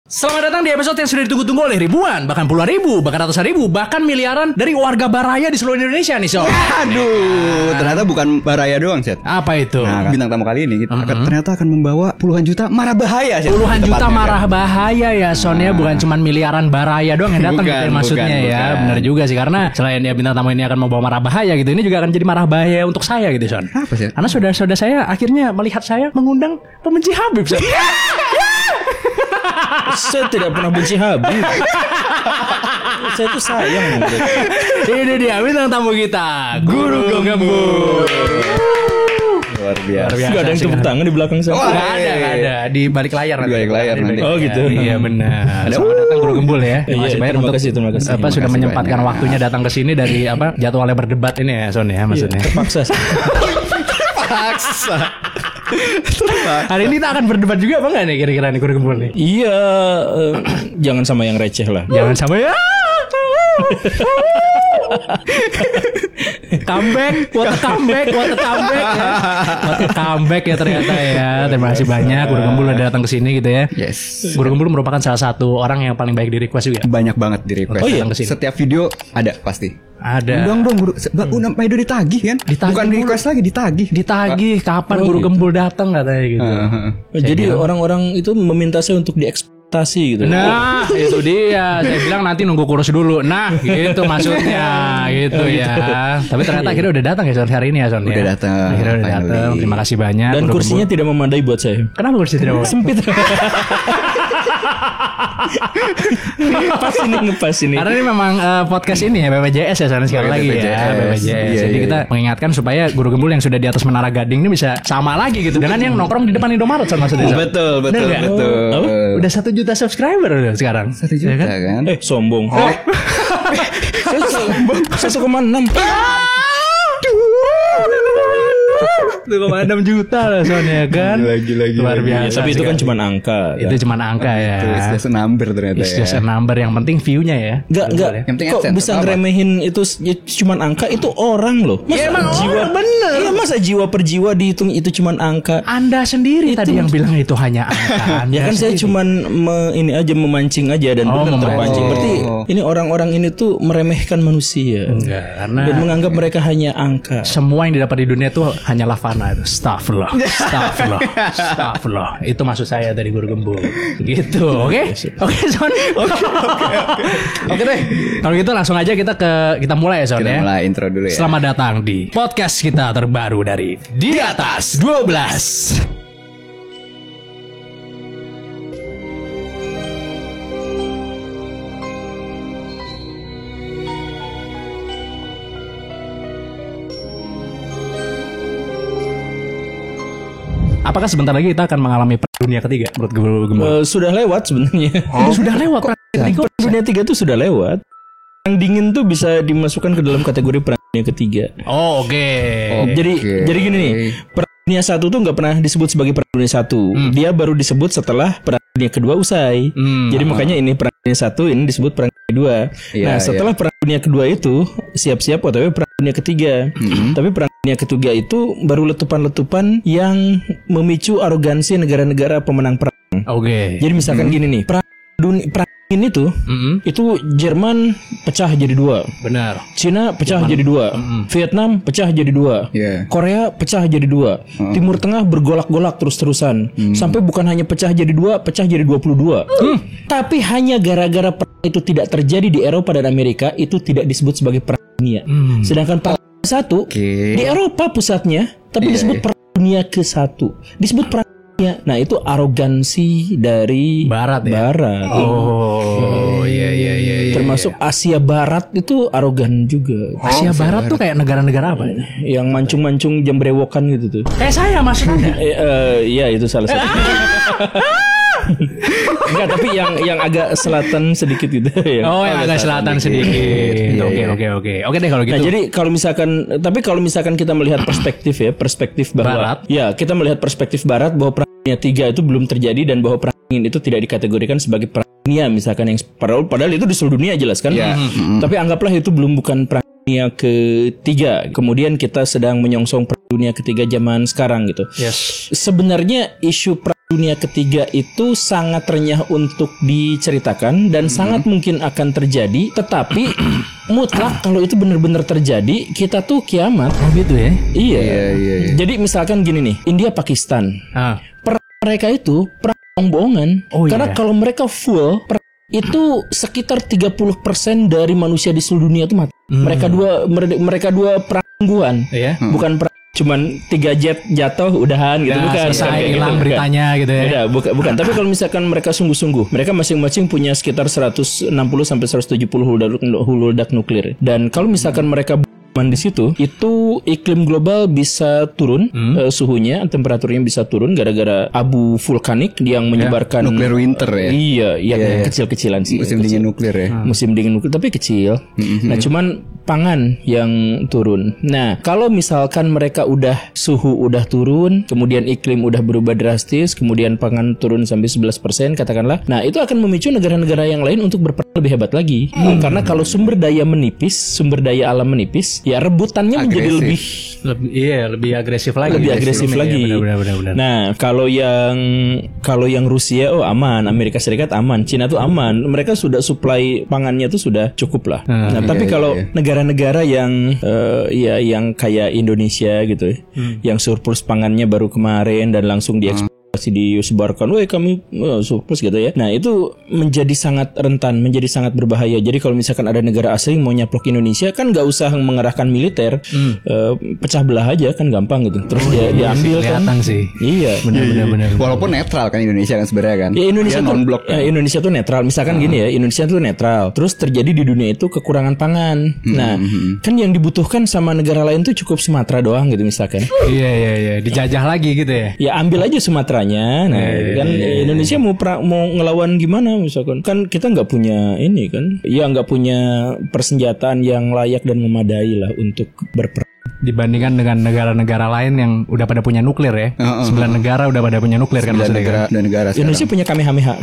Selamat datang di episode yang sudah ditunggu-tunggu oleh ribuan, bahkan puluhan ribu, bahkan ratusan ribu, bahkan miliaran dari warga Baraya di seluruh Indonesia nih, Sob. Aduh, ternyata bukan Baraya doang, Set. Apa itu? Nah, bintang tamu kali ini ternyata akan membawa puluhan juta marah bahaya, Set. Puluhan juta marah bahaya ya, Sonnya bukan cuma miliaran Baraya doang yang datang gitu maksudnya ya. Benar juga sih, karena selain ya bintang tamu ini akan membawa marah bahaya gitu, ini juga akan jadi marah bahaya untuk saya gitu, Son. Apa sih? Karena saudara-saudara saya akhirnya melihat saya mengundang pembenci Habib, Son. Saya tidak pernah benci Habib. Saya tuh sayang. Ini dia bintang tamu kita, Guru Gembul. Luar biasa. Gak ada yang tepuk tangan di belakang saya. Gak ada di balik layar nanti. Di balik layar nanti. Oh gitu. Iya benar. Selamat datang Guru Gembul ya. Iya, terima kasih. Apa sudah menyempatkan waktunya datang ke sini dari apa jadwalnya berdebat ini ya, Son ya maksudnya. Terpaksa. Paksa. Hari ini kita akan berdebat juga apa enggak nih kira-kira nih Guru Gembul nih? Iya, jangan sama yang receh lah. Jangan sampai ya. Comeback ya. What a comeback ya ternyata ya. Terima kasih banyak Guru Gembul udah datang ke sini gitu ya. Yes. Guru Gembul merupakan salah satu orang yang paling baik di request juga. Banyak banget di request. Oh, iya? Setiap video ada pasti. Ada. Undang dong Guru. Udah udah ditagih kan? Ditagih Bukan mulu. request lagi, ditagih. Ditagih kapan Guru Gembul datang katanya gitu. Jadi orang-orang itu meminta saya untuk diekspektasi gitu. Nah, itu dia. Saya bilang nanti nunggu kurus dulu. Nah, gitu maksudnya, gitu ya. Tapi ternyata akhirnya udah datang ya Son hari ini ya Son. Udah datang. Akhirnya udah datang. Terima kasih banyak. Dan Guru kursinya Gembul. tidak memadai buat saya. Kenapa kursi tidak mau? Sempit. Ngepas ini. Karena ini memang podcast ini ya BPJS ya Son sekali lagi ya BPJS. Iya, Jadi iya, kita mengingatkan supaya Guru Gembul yang sudah di atas Menara Gading ini bisa sama lagi gitu dengan yang nongkrong di depan Indomaret Son maksudnya. Son. Betul. Bener nggak? Udah 1 juta subscriber udah sekarang. 1 juta kan? Sombong. Saya 1,6. 1,6 juta lah Son ya kan. Gila. Luar biasa. Ya, tapi itu kan cuma angka. Itu cuma angka ya. It's just a number ternyata It's ya. just a number. Yang penting view-nya ya. Enggak. Yang penting Kok AdSense, bisa apa? ngeremehin itu cuman angka? Itu orang loh. Masa emang jiwa orang, bener. Iya, masa jiwa per jiwa dihitung itu cuman angka? Anda sendiri tadi yang bilang itu hanya angka. Ya kan saya cuman ini aja memancing aja dan benar memancing. terpancing. Berarti ini orang-orang ini tuh meremehkan manusia. Enggak, karena Dan menganggap mereka hanya angka. semua yang didapat di dunia itu hanyalah fana. Astagfirullah. Itu maksud saya dari Guru Gembul. Gitu, oke? Oke, Son. Oke deh. Kalau gitu langsung aja kita mulai ya, Son Kita ya. mulai intro dulu ya. Selamat datang di podcast kita terbaru dari Di Atas 12. Apakah sebentar lagi kita akan mengalami perang dunia ketiga menurut Guru Gembul? Sudah lewat sebenarnya. Sudah lewat perang ketiga. Perang dunia ketiga tuh sudah lewat. Perang dingin tuh bisa dimasukkan ke dalam kategori perang dunia ketiga. Oh, oke. Jadi gini nih, perang dunia satu tuh nggak pernah disebut sebagai perang dunia satu. Dia baru disebut setelah perang dunia kedua usai. Jadi makanya ini perang dunia satu, ini disebut perang dunia kedua. Nah setelah perang dunia kedua itu siap-siap OTW perang dunia ketiga. Tapi perang dunia ketiga itu baru letupan-letupan yang memicu arogansi negara-negara pemenang perang. Oke. Jadi misalkan gini nih, perang ini tuh itu Jerman pecah jadi 2. Benar. Cina pecah jadi 2. Vietnam pecah jadi 2. Yeah. Korea pecah jadi 2. Timur Tengah bergolak-golak terus-terusan. Sampai bukan hanya pecah jadi 2, pecah jadi 22. Tapi hanya gara-gara perang itu tidak terjadi di Eropa dan Amerika, itu tidak disebut sebagai perang dunia. Sedangkan perang satu di Eropa pusatnya, tapi disebut perang dunia ke-1. Disebut perang dunia. Nah, itu arogansi dari Barat ya. Oh, iya. Termasuk Asia Barat itu arogan juga. Asia Barat tuh kayak negara-negara apa ya? Yang mancung-mancung jam brewokan gitu tuh. Kayak saya maksudnya. Iya itu salah satu. Enggak, tapi yang agak selatan sedikit gitu ya. Oh, yang agak selatan sedikit. Oke. Oke deh kalau gitu. Nah, jadi kalau misalkan kita melihat perspektif bahwa Barat. Ya, kita melihat perspektif barat bahwa perang dunia 3 itu belum terjadi dan bahwa perang dingin itu tidak dikategorikan sebagai perang dunia misalkan yang padahal itu di seluruh dunia jelas kan. Tapi anggaplah itu bukan perang dunia ketiga. Kemudian kita sedang menyongsong perang dunia ketiga zaman sekarang gitu. Yes. Sebenarnya isu perang dunia ketiga itu sangat renyah untuk diceritakan dan sangat mungkin akan terjadi, tetapi mutlak kalau itu benar-benar terjadi, kita tuh kiamat. Oh gitu ya? Iya. Jadi misalkan gini nih, India Pakistan. Perang mereka itu perang bohongan. Karena kalau mereka full itu sekitar 30% dari manusia di seluruh dunia itu mati. Mereka dua perang sungguhan. Bukan perang cuman 3 jet jatuh udahan gitu, bukan. Selesai hilang beritanya gitu ya. Bukan. Tapi kalau misalkan mereka sungguh-sungguh, mereka masing-masing punya sekitar 160 sampai 170 hulu ledak nuklir. Dan kalau misalkan mereka di situ, itu iklim global bisa turun, suhunya, temperaturnya bisa turun gara-gara abu vulkanik yang menyebarkan nuklir winter ya. Iya, yang kecil-kecilan sih. Musim dingin nuklir ya. Musim dingin nuklir tapi kecil. Nah, cuman pangan yang turun. Nah, kalau misalkan mereka suhu udah turun, kemudian iklim udah berubah drastis, kemudian pangan turun sampai 11% katakanlah. Nah, itu akan memicu negara-negara yang lain untuk berperang lebih hebat lagi. Karena kalau sumber daya alam menipis, ya rebutannya menjadi lebih agresif lagi. Benar. Nah, kalau yang Rusia aman, Amerika Serikat aman, Cina tuh aman. Mereka sudah supply pangannya tuh sudah cukup lah. Nah, tapi kalau negara-negara yang yang kayak Indonesia gitu, yang surplus pangannya baru kemarin dan langsung diekspor disebarkan, kami surplus gitu ya. Nah, itu menjadi sangat rentan, menjadi sangat berbahaya. Jadi kalau misalkan ada negara asing mau nyaplok Indonesia, kan nggak usah mengerahkan militer, pecah belah aja kan gampang gitu. Terus dia ambil kan. Sih. Iya, benar. Walaupun netral kan Indonesia kan sebenarnya kan. Ya, Indonesia tuh non-blok. Indonesia tuh netral. Misalkan gini ya, Indonesia tuh netral. Terus terjadi di dunia itu kekurangan pangan. Nah, kan yang dibutuhkan sama negara lain tuh cukup Sumatera doang gitu misalkan. Iya. Dijajah lagi gitu ya. Ya ambil aja Sumatera. Nah, kan Indonesia mau ngelawan gimana misalkan? Kan kita nggak punya ini kan, ya nggak punya persenjataan yang layak dan memadai lah untuk berperang. Dibandingkan dengan negara-negara lain yang udah pada punya nuklir ya. 9 negara udah pada punya nuklir kan maksudnya. Negara Indonesia punya Kamehameha.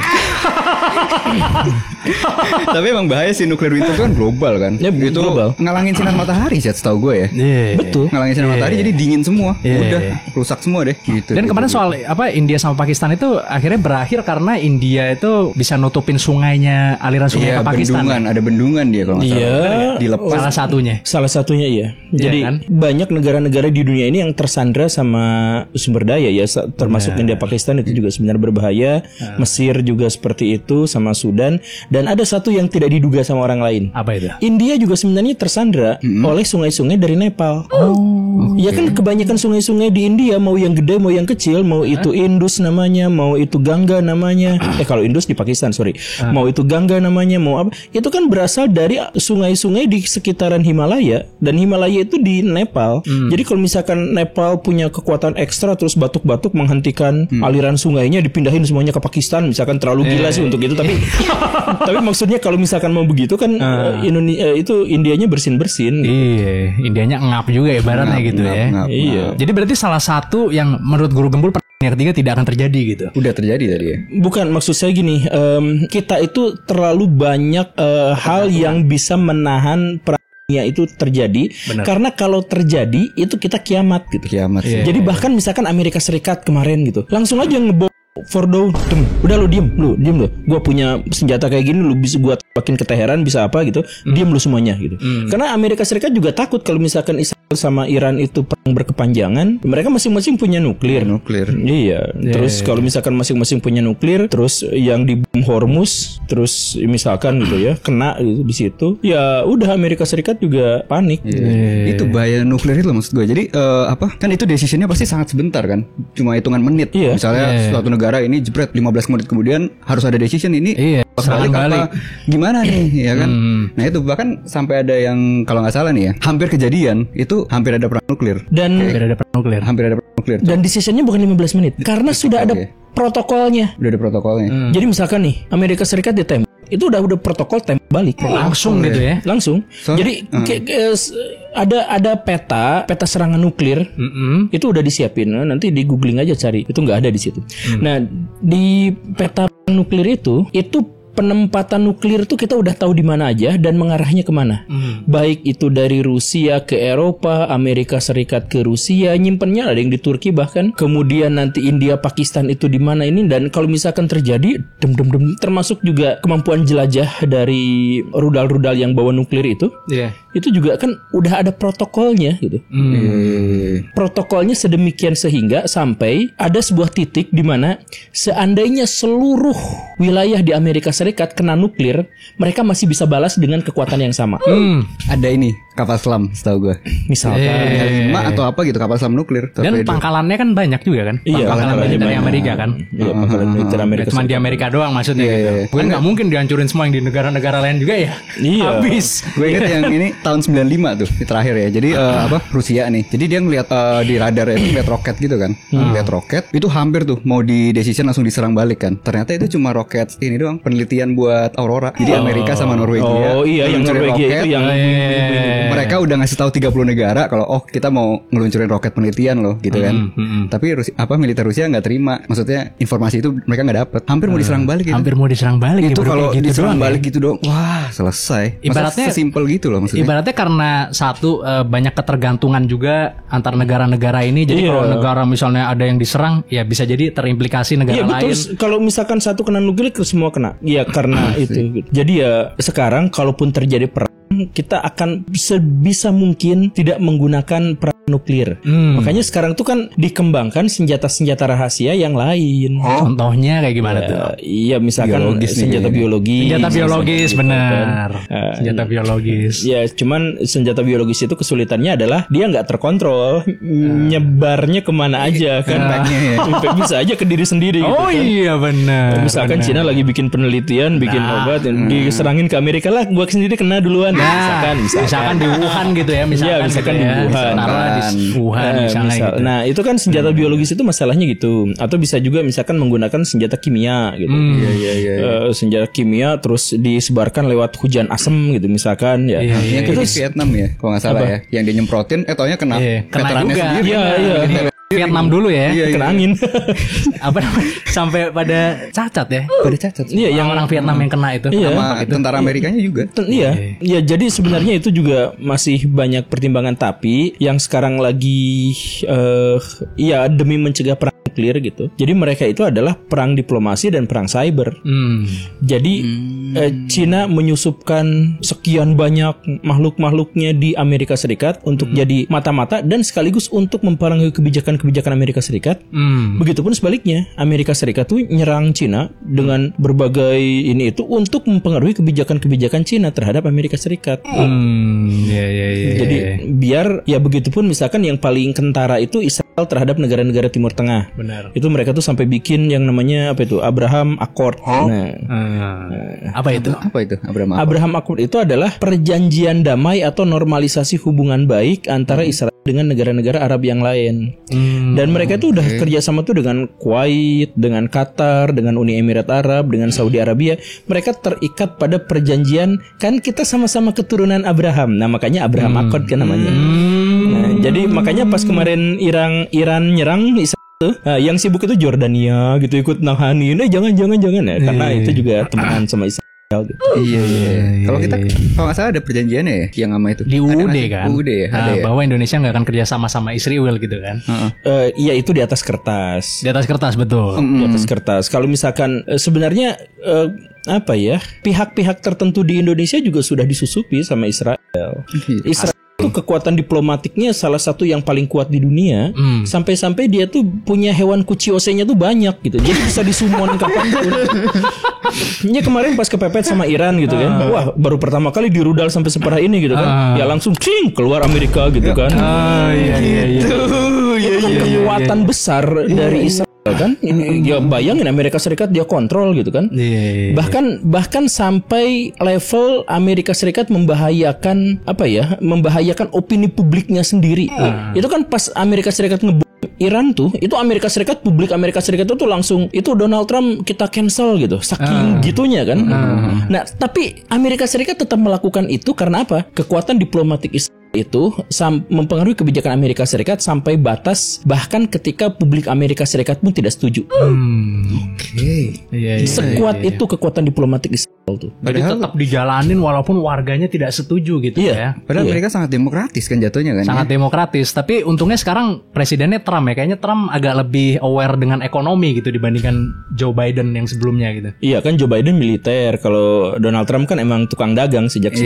Tapi emang bahaya sih nuklir winter kan global kan. Ya, itu global. Ngalangin sinar matahari sih setahu gue ya. Betul. Ngalangin sinar matahari jadi dingin semua. Udah rusak semua deh gitu. Dan kemarin soal India sama Pakistan itu akhirnya berakhir karena India itu bisa nutupin sungainya, aliran sungai ke Pakistan. Ada bendungan dia kalau nggak salah. Dilepas. Salah satunya iya. Jadi kan? Banyak negara-negara di dunia ini yang tersandra sama sumber daya ya, termasuk India, Pakistan itu juga sebenarnya berbahaya. Mesir juga seperti itu, sama Sudan. Dan ada satu yang tidak diduga sama orang lain. Apa itu? India juga sebenarnya tersandra oleh sungai-sungai dari Nepal. Ya kan kebanyakan sungai-sungai di India, mau yang gede mau yang kecil, mau itu Indus namanya, mau itu Gangga namanya. Kalau Indus di Pakistan, sorry. Mau itu Gangga namanya, mau apa? Itu kan berasal dari sungai-sungai di sekitaran Himalaya, dan Himalaya itu di Nepal. Jadi kalau misalkan Nepal punya kekuatan ekstra terus batuk-batuk menghentikan aliran sungainya, dipindahin semuanya ke Pakistan, misalkan terlalu gila sih untuk itu, tapi tapi maksudnya kalau misalkan mau begitu kan itu Indianya bersin-bersin. Iya, Indianya ngap juga ibaratnya gitu ya. Iya. Jadi berarti salah satu yang menurut Guru Gembul yang ketiga tidak akan terjadi gitu. Udah terjadi tadi ya. Bukan, maksud saya gini, kita itu terlalu banyak hal yang bisa menahan itu terjadi. Benar. Karena kalau terjadi itu kita kiamat gitu. Kiamat. Jadi bahkan misalkan Amerika Serikat kemarin gitu, langsung aja ngebom Fordo, udah lu diem lu. Gua punya senjata kayak gini, lu bisa gua makin ke Teheran, bisa apa gitu. Diem lu semuanya gitu. Karena Amerika Serikat juga takut kalau misalkan Israel sama Iran itu perang berkepanjangan, mereka masing-masing punya nuklir. Iya. Terus kalau misalkan masing-masing punya nuklir, terus yang di Hormuz, terus misalkan gitu ya, kena gitu di situ, ya udah Amerika Serikat juga panik. Itu bahaya nuklir itu maksud gue. Jadi kan itu decisionnya pasti sangat sebentar kan, cuma hitungan menit. Misalnya suatu negara ini jebret 15 menit kemudian harus ada decision ini. Balik. Gimana nih ya kan? Nah itu bahkan sampai ada yang kalau nggak salah nih ya, hampir kejadian itu hampir ada perang nuklir. Hampir ada perang nuklir. Dan decisionnya bukan 15 menit karena sudah ada protokolnya. Udah ada protokolnya. Jadi misalkan nih Amerika Serikat ditembak, itu udah protokol tembak balik langsung gitu ya. Langsung. Jadi ada peta serangan nuklir. Itu udah disiapin. Nanti di googling aja cari. Itu nggak ada di situ. Nah, di peta nuklir itu penempatan nuklir tuh kita udah tahu di mana aja dan mengarahnya kemana. Baik itu dari Rusia ke Eropa, Amerika Serikat ke Rusia, nyimpennya ada yang di Turki bahkan. Kemudian nanti India, Pakistan itu di mana ini, dan kalau misalkan terjadi termasuk juga kemampuan jelajah dari rudal-rudal yang bawa nuklir itu. Itu juga kan udah ada protokolnya gitu. Protokolnya sedemikian sehingga sampai ada sebuah titik di mana seandainya seluruh wilayah di Amerika Serikat kena nuklir, mereka masih bisa balas dengan kekuatan yang sama. Ada ini kapal selam setahu gue. Misalkan atau apa gitu, kapal selam nuklir. Dan pangkalannya kan banyak juga kan. Pangkalan militer Amerika kan. Iya, pangkalan militer Amerika. Cuma di Amerika doang maksudnya gitu. Kan nggak mungkin dihancurin semua yang di negara-negara lain juga ya. Habis. Gue inget yang ini tahun 95 tuh terakhir ya. Jadi Rusia nih. Jadi dia ngeliat di radar itu ngeliat roket gitu kan. Ngeliat roket itu hampir tuh mau di decision langsung diserang balik kan. Ternyata itu cuma roket ini doang, penelitian buat Aurora. Jadi Amerika sama Norwegia. Oh iya, yang Norwegia itu yang mereka udah ngasih tahu 30 negara kalau kita mau ngeluncurin roket penelitian loh gitu kan. Tapi militer Rusia nggak terima. Maksudnya informasi itu mereka nggak dapet. Hampir mau diserang balik gitu. Hampir mau diserang balik itu kalau gitu diserang balik ya? gitu dong. Wah, selesai. Ibaratnya sesimpel gitu loh maksudnya. Ibaratnya karena satu banyak ketergantungan juga antar negara-negara ini. Jadi kalau negara misalnya ada yang diserang, ya bisa jadi terimplikasi negara lain. Betul. Kalau misalkan satu kena nuklir, semua kena. Ya karena itu. Gitu. Jadi ya sekarang kalaupun terjadi perang, kita akan sebisa mungkin tidak menggunakan perang nuklir. Makanya sekarang tuh kan dikembangkan senjata-senjata rahasia yang lain. Contohnya kayak gimana tuh? Iya, misalkan senjata biologis. Senjata biologis, benar. Senjata biologis. Ya, cuman senjata biologis itu kesulitannya adalah dia nggak terkontrol, nyebarnya kemana aja kan. Impact bisa aja ke diri sendiri. Oh gitu, kan. Iya benar. Misalkan Cina lagi bikin penelitian, bikin obat, diserangin ke Amerika lah, gua sendiri kena duluan. Misalkan di Wuhan gitu ya, misalkan di Wuhan. Wuhan misalnya gitu. Nah, itu kan senjata biologis itu masalahnya gitu. Atau bisa juga misalkan menggunakan senjata kimia gitu. Senjata kimia terus disebarkan lewat hujan asem gitu misalkan ya. Yang itu Vietnam ya, kalau nggak salah ya. Yang dia nyemprotin, taunya kena veterannya sendiri. Iya. Vietnam dulu ya, kena angin. Apa namanya? Sampai pada cacat ya. Pada cacat. Iya, yang orang Vietnam yang kena itu. Sama tentara Amerikanya juga. Iya. Ya, jadi sebenarnya itu juga masih banyak pertimbangan, tapi yang sekarang lagi demi mencegah perang nuklir gitu. Jadi mereka itu adalah perang diplomasi dan perang cyber. Jadi Cina menyusupkan sekian banyak makhluk-makhluknya di Amerika Serikat untuk jadi mata-mata dan sekaligus untuk mempengaruhi kebijakan Amerika Serikat. Begitupun sebaliknya, Amerika Serikat tuh nyerang Cina dengan berbagai ini itu untuk mempengaruhi kebijakan Cina terhadap Amerika Serikat. Jadi biar ya begitupun misalkan yang paling kentara itu Israel terhadap negara-negara Timur Tengah. Benar. Itu mereka tuh sampai bikin yang namanya Abraham Accord. Apa itu? Abraham Accord itu adalah perjanjian damai atau normalisasi hubungan baik antara Israel dengan negara-negara Arab yang lain. Dan mereka itu udah kerjasama tuh dengan Kuwait, dengan Qatar, dengan Uni Emirat Arab, dengan Saudi Arabia. Mereka terikat pada perjanjian, kan kita sama-sama keturunan Abraham. Nah, makanya Abraham Accord kan namanya. Nah, jadi makanya pas kemarin Iran nyerang Israel, yang sibuk itu Jordania gitu, ikut nanghanin. Jangan ya, karena itu juga teman sama Israel. Gitu. Iya. Kalau kita kalau nggak salah ada perjanjiannya ya yang sama itu di UUD kan. UUD ya, bahwa Indonesia nggak akan kerja sama Israel gitu kan. Iya, itu di atas kertas. Di atas kertas betul. Di atas kertas. Kalau misalkan sebenarnya pihak-pihak tertentu di Indonesia juga sudah disusupi sama Israel. Israel itu kekuatan diplomatiknya salah satu yang paling kuat di dunia. Sampai-sampai dia tuh punya hewan kuciosenya tuh banyak gitu. Jadi bisa disumon kapanpun. Ini kemarin pas kepepet sama Iran gitu kan. Wah, baru pertama kali dirudal sampai separah ini gitu kan. Ya langsung keluar Amerika gitu kan. Kekuatan besar dari Israel kan. Ya bayangin Amerika Serikat dia kontrol gitu kan. Bahkan sampai level Amerika Serikat membahayakan opini publiknya sendiri. Itu kan pas Amerika Serikat Iran tuh, itu Amerika Serikat, publik Amerika Serikat itu langsung, itu Donald Trump kita cancel gitu, saking gitunya kan. Nah, tapi Amerika Serikat tetap melakukan itu karena apa? Kekuatan diplomatik Israel itu mempengaruhi kebijakan Amerika Serikat sampai batas bahkan ketika publik Amerika Serikat pun tidak setuju. Sekuat itu kekuatan diplomatik Israel tuh. Jadi tetap dijalanin walaupun warganya tidak setuju gitu ya. Padahal mereka sangat demokratis kan jatuhnya kan. Sangat demokratis. Tapi untungnya sekarang presidennya Trump ya. Kayaknya Trump agak lebih aware dengan ekonomi gitu dibandingkan Joe Biden yang sebelumnya gitu. Iya kan, Joe Biden militer. Kalau Donald Trump kan emang tukang dagang sejak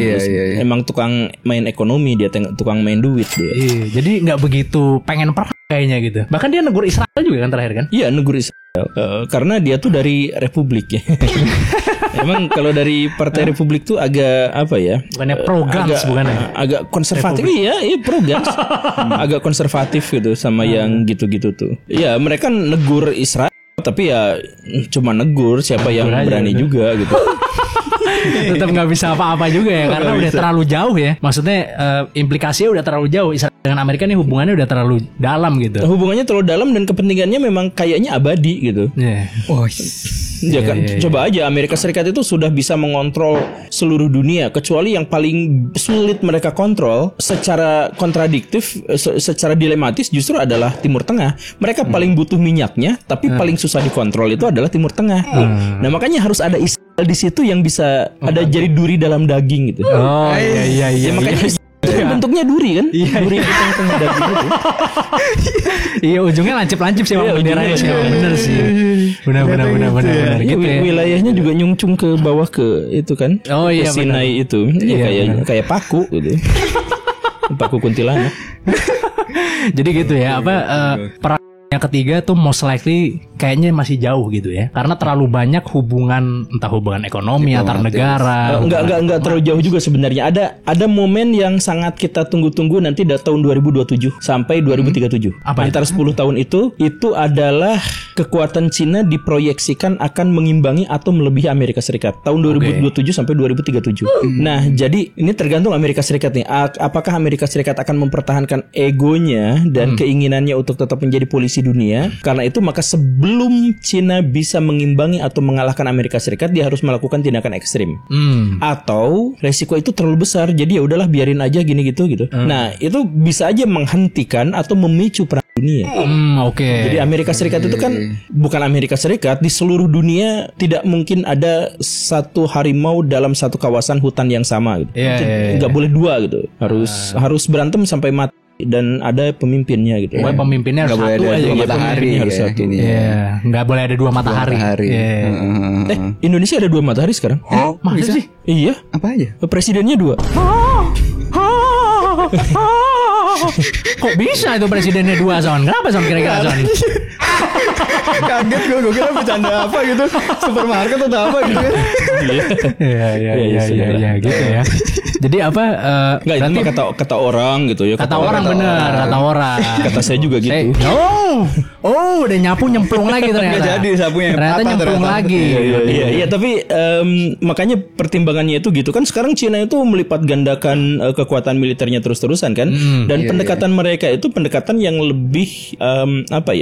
emang tukang main ekonomi, dia tukang main duit dia. Jadi nggak begitu pengen perang kayaknya gitu. Bahkan dia negur Israel juga kan terakhir kan? Iya, negur Israel. Karena dia tuh dari Republik ya. Emang kalau dari Partai Republik tuh agak apa ya? Bukannya pro-guns bukannya? Agak konservatif. Iya pro-guns. Agak konservatif gitu sama yang gitu-gitu tuh. Iya, mereka negur Israel tapi ya cuma negur, siapa yang berani juga gitu. Tetap nggak bisa apa-apa juga ya karena udah terlalu jauh ya. Maksudnya implikasinya udah terlalu jauh. Israel dengan Amerika nih hubungannya udah terlalu dalam gitu. Hubungannya terlalu dalam dan kepentingannya memang kayaknya abadi gitu. Ya kan, coba aja Amerika Serikat itu sudah bisa mengontrol seluruh dunia, kecuali yang paling sulit mereka kontrol secara kontradiktif, secara dilematis justru adalah Timur Tengah. Mereka paling butuh minyaknya, tapi paling susah dikontrol itu adalah Timur Tengah. Nah makanya harus ada Israel di situ yang bisa ada jari duri dalam daging gitu. Iya. Makanya bentuknya duri kan? Duri di tengah daging itu. Iya, ujungnya lancip-lancip sih emang benderanya sih. Bener sih. Benar. Gitu ya. Wilayahnya juga nyungcung ke bawah ke itu kan? Oh iya, Sinai itu. Kayak paku gitu. Paku kuntilanak. Jadi gitu ya, perang yang ketiga tuh most likely kayaknya masih jauh gitu ya. Karena terlalu banyak hubungan, entah hubungan ekonomi antar negara. Enggak terlalu jauh juga sebenarnya. Ada momen yang sangat kita tunggu-tunggu nanti tahun 2027 sampai 2037. Antara 10 tahun itu adalah kekuatan Cina diproyeksikan akan mengimbangi atau melebihi Amerika Serikat tahun 2027 sampai 2037. Nah, jadi ini tergantung Amerika Serikat nih. Apakah Amerika Serikat akan mempertahankan egonya dan keinginannya untuk tetap menjadi polisi dunia? Karena itu maka sebelum Cina bisa mengimbangi atau mengalahkan Amerika Serikat, dia harus melakukan tindakan ekstrim. Atau resiko itu terlalu besar, jadi ya udahlah biarin aja gini gitu. Nah, itu bisa aja menghentikan atau memicu perang dunia. Jadi Amerika Serikat itu kan bukan Amerika Serikat, di seluruh dunia tidak mungkin ada satu harimau dalam satu kawasan hutan yang sama gitu. Nggak boleh dua gitu. Harus berantem sampai mati. Dan ada pemimpinnya gitu. Pemimpinnya harus satu aja. Matahari harus satu. Nggak boleh ada dua matahari. Indonesia ada 2 matahari sekarang. Masa sih? Iya. Apa aja? Presidennya 2. Kok bisa itu presidennya 2, Son? Kenapa, Son, kira-kira, Son? Kaget gue kira bercanda apa gitu, supermarket atau apa gitu kan. Iya gitu ya. Jadi apa? Nggak, itu kata orang gitu ya. Kata orang bener, kata orang. Kata saya juga gitu. Udah nyapu nyemplung lagi ternyata. Nggak jadi sapunya. Ternyata nyemplung lagi. Iya, tapi makanya pertimbangannya itu gitu kan. Sekarang Cina itu melipat gandakan kekuatan militernya terus-terusan kan. Dan pendekatan mereka itu pendekatan yang lebih